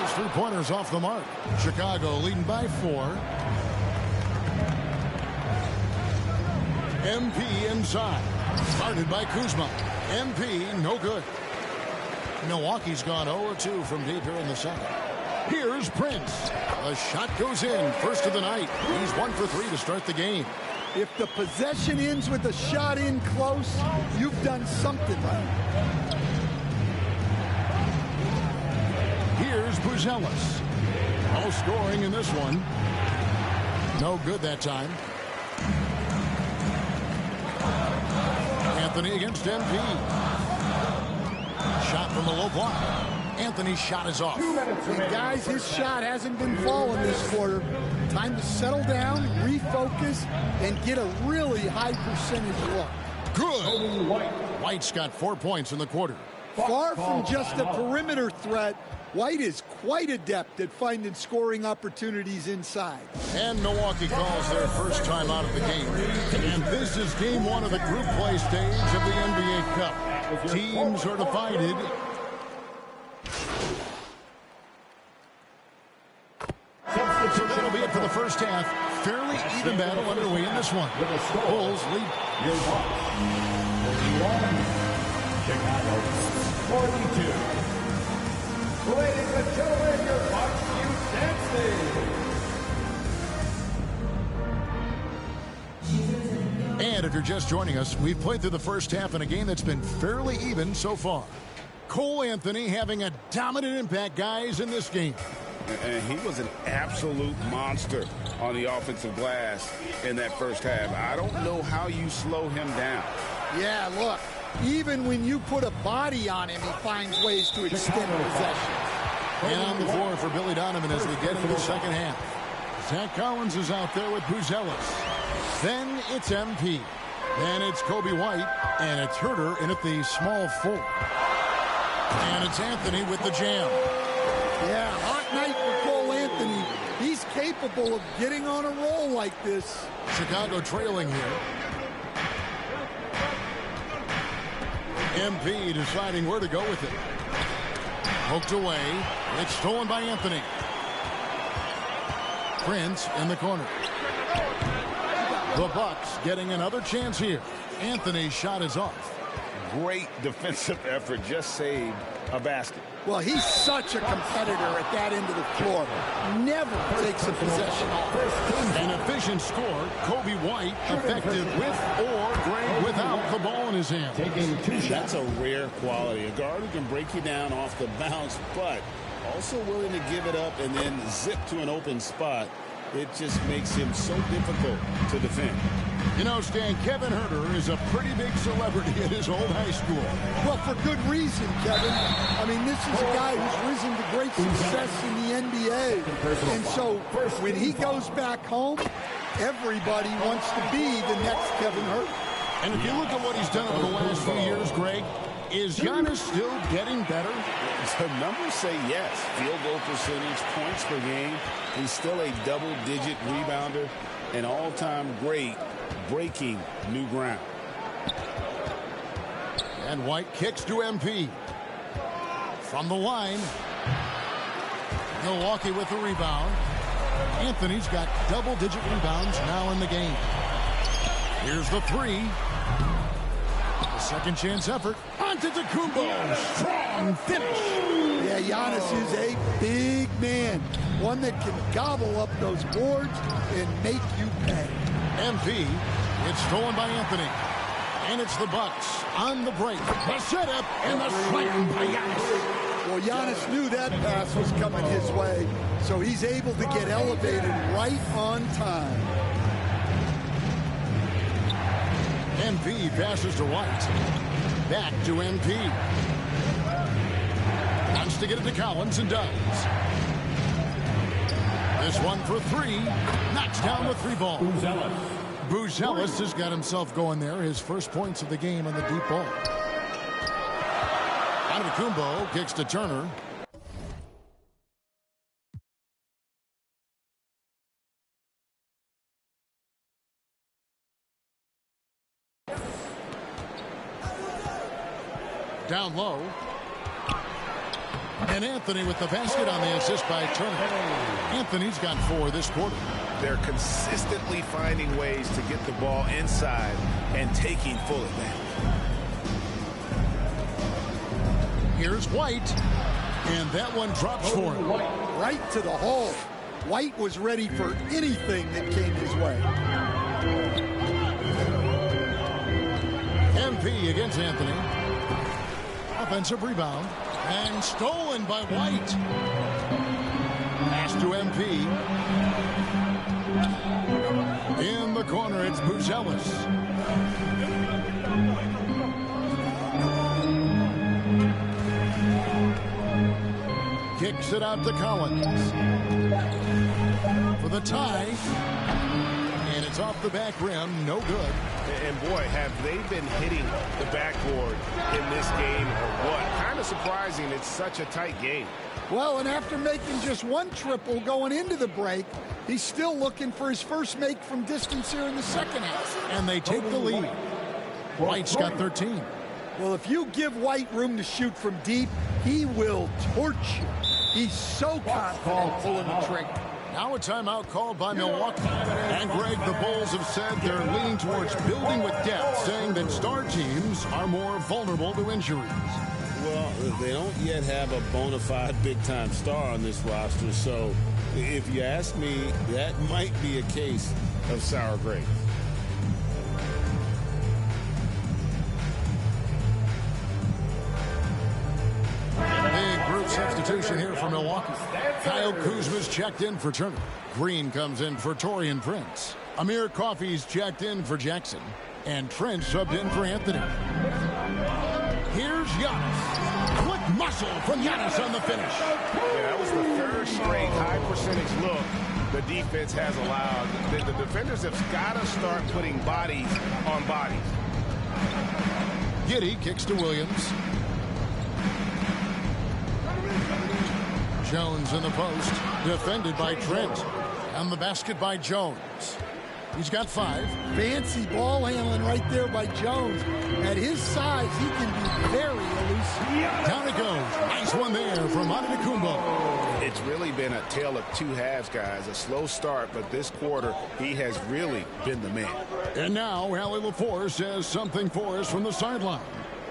His 3-pointers off the mark. Chicago leading by 4. MP inside. Started by Kuzma. MP, no good. Milwaukee's gone 0-2 from deep here in the second. Here's Prince. A shot goes in. First of the night. He's 1 for 3 to start the game. If the possession ends with a shot in close, you've done something right. Here's Buzelis. No scoring in this one. No good that time. Anthony against MP. Shot from the low block. Anthony's shot is off. And guys, his shot hasn't been falling this quarter. Time to settle down, refocus, and get a really high percentage look. Good. White's got 4 points in the quarter. Far from just a perimeter threat, White is quite adept at finding scoring opportunities inside. And Milwaukee calls their first time out of the game. And this is game 1 of the group play stage of the NBA Cup. Teams are divided. So that'll be it for the first half. Fairly even battle underway in this one. Bulls lead. Chicago 42. Ladies and gentlemen, your Bucks dancing. And if you're just joining us, we've played through the first half in a game that's been fairly even so far. Cole Anthony having a dominant impact, guys, in this game. And he was an absolute monster on the offensive glass in that first half. I don't know how you slow him down. Yeah, look, even when you put a body on him, he finds ways to extend possession. And on the floor for Billy Donovan as we get into the second half. Zach Collins is out there with Buzelis. Then it's MP. Then it's Coby White. And it's Huerter in at the small 4. And it's Anthony with the jam. Yeah, hot night for Cole Anthony. He's capable of getting on a roll like this. Chicago trailing here. MP deciding where to go with it. Poked away. It's stolen by Anthony. Prince in the corner. The Bucks getting another chance here. Anthony's shot is off. Great defensive effort. Just saved a basket. Well, he's such a competitor at that end of the floor. Never takes a possession off. An efficient score. Kobe White effective with or Greg without the ball in his hand. That's a rare quality. A guard who can break you down off the bounce, but also willing to give it up and then zip to an open spot. It just makes him so difficult to defend. You know, Stan, Kevin Huerter is a pretty big celebrity at his old high school. Well, for good reason, Kevin. I mean, this is a guy who's risen to great success in the NBA. And so when he goes back home, everybody wants to be the next Kevin Huerter. And if you look at what he's done over the last few years, Greg, is Giannis still getting better? The numbers say yes. Field goal percentage, points per game. He's still a double-digit rebounder, an all-time great, breaking new ground. And White kicks to MP. From the line, Milwaukee with the rebound. Anthony's got double-digit rebounds now in the game. Here's the three. The second chance effort. Antetokounmpo. Strong finish. Yeah, Giannis is a big man. One that can gobble up those boards and make you pay. MP. It's stolen by Anthony. And it's the Bucks on the break. The setup and the slam by Giannis. Well, Giannis knew that pass was coming his way, so he's able to get elevated right on time. MP passes to White. Back to MP. Wants to get it to Collins and does. This one for three. Knocks down the three ball. Buzelis has got himself going there. His first points of the game on the deep ball. Antetokounmpo kicks to Turner. Down low. And Anthony with the basket on the assist by Turner. Anthony's got 4 this quarter. They're consistently finding ways to get the ball inside and taking full advantage. Here's White. And that one drops for him. Right to the hole. White was ready for anything that came his way. MP against Anthony. Offensive rebound. And stolen by White. Pass to MP. In the corner, it's Buzelis. Kicks it out to Collins. For the tie. And it's off the back rim. No good. And boy, have they been hitting the backboard in this game or what? Kind of surprising. It's such a tight game. Well, and after making just one triple going into the break, he's still looking for his first make from distance here in the second half. And they take the lead. White's got 13. Well, if you give White room to shoot from deep, he will torch you. He's so confident pulling the trigger. Now a timeout called by Milwaukee. And Greg, the Bulls have said they're leaning towards building with depth, saying that star teams are more vulnerable to injuries. Well, they don't yet have a bona fide big-time star on this roster, so if you ask me, that might be a case of sour grapes. Big group substitution here for Milwaukee. Kyle Kuzma's checked in for Turner. Green comes in for Taurean Prince. Amir Coffey's checked in for Jackson. And Trent subbed in for Anthony. Here's Giannis. Quick muscle from Giannis on the finish. Yeah, that was the third straight high percentage look the defense has allowed. The defenders have got to start putting bodies on bodies. Giddey kicks to Williams. Jones in the post, defended by Trent. And the basket by Jones. He's got 5. Fancy ball handling right there by Jones. At his size, he can be very elusive. Down it goes. Nice one there from Antetokounmpo. It's really been a tale of two halves, guys. A slow start, but this quarter, he has really been the man. And now, Allie LaForce has something for us from the sideline.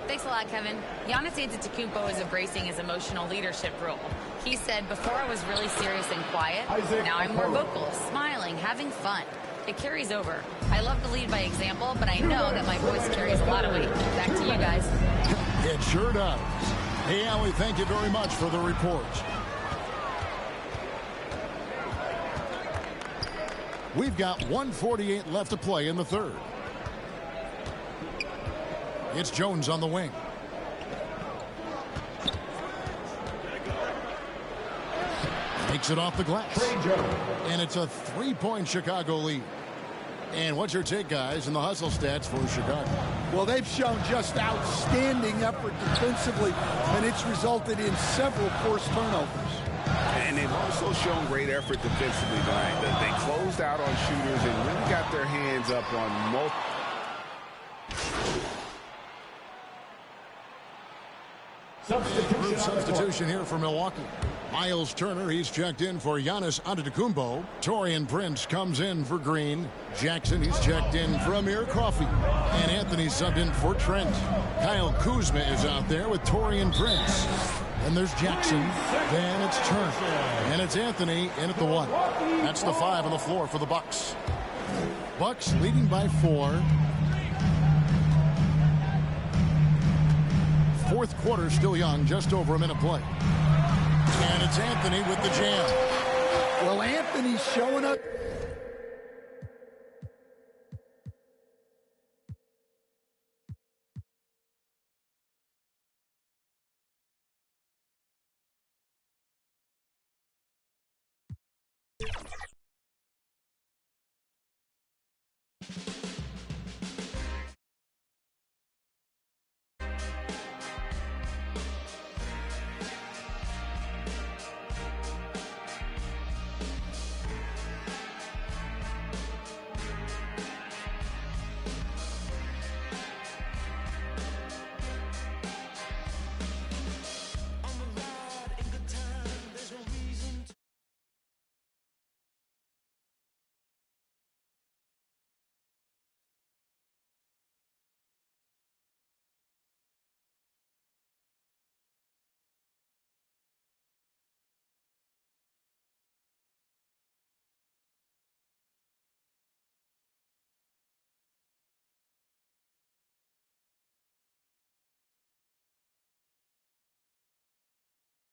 Thanks a lot, Kevin. Giannis Antetokounmpo is embracing his emotional leadership role. He said, before I was really serious and quiet, now I'm more vocal, smiling, having fun. It carries over. I love to lead by example, but I know that my voice carries a lot of weight. Back to you guys. It sure does. Hey, Allie, thank you very much for the report. We've got 1:48 left to play in the third. It's Jones on the wing. Takes it off the glass. And it's a 3-point Chicago lead. And what's your take, guys, in the hustle stats for Chicago? Well, they've shown just outstanding effort defensively, and it's resulted in several forced turnovers. And they've also shown great effort defensively tonight. They closed out on shooters and really got their hands up on multiple. Substitution here for Milwaukee. Miles Turner, he's checked in for Giannis Antetokounmpo. Taurean Prince comes in for Green. Jackson, he's checked in for Amir Coffey. And Anthony subbed in for Trent. Kyle Kuzma is out there with Taurean Prince. And there's Jackson. Then it's Turner. And it's Anthony in at the 1. That's the 5 on the floor for the Bucks. Bucks leading by 4. Fourth quarter still young, just over a minute play. And it's Anthony with the jam. Well, Anthony's showing up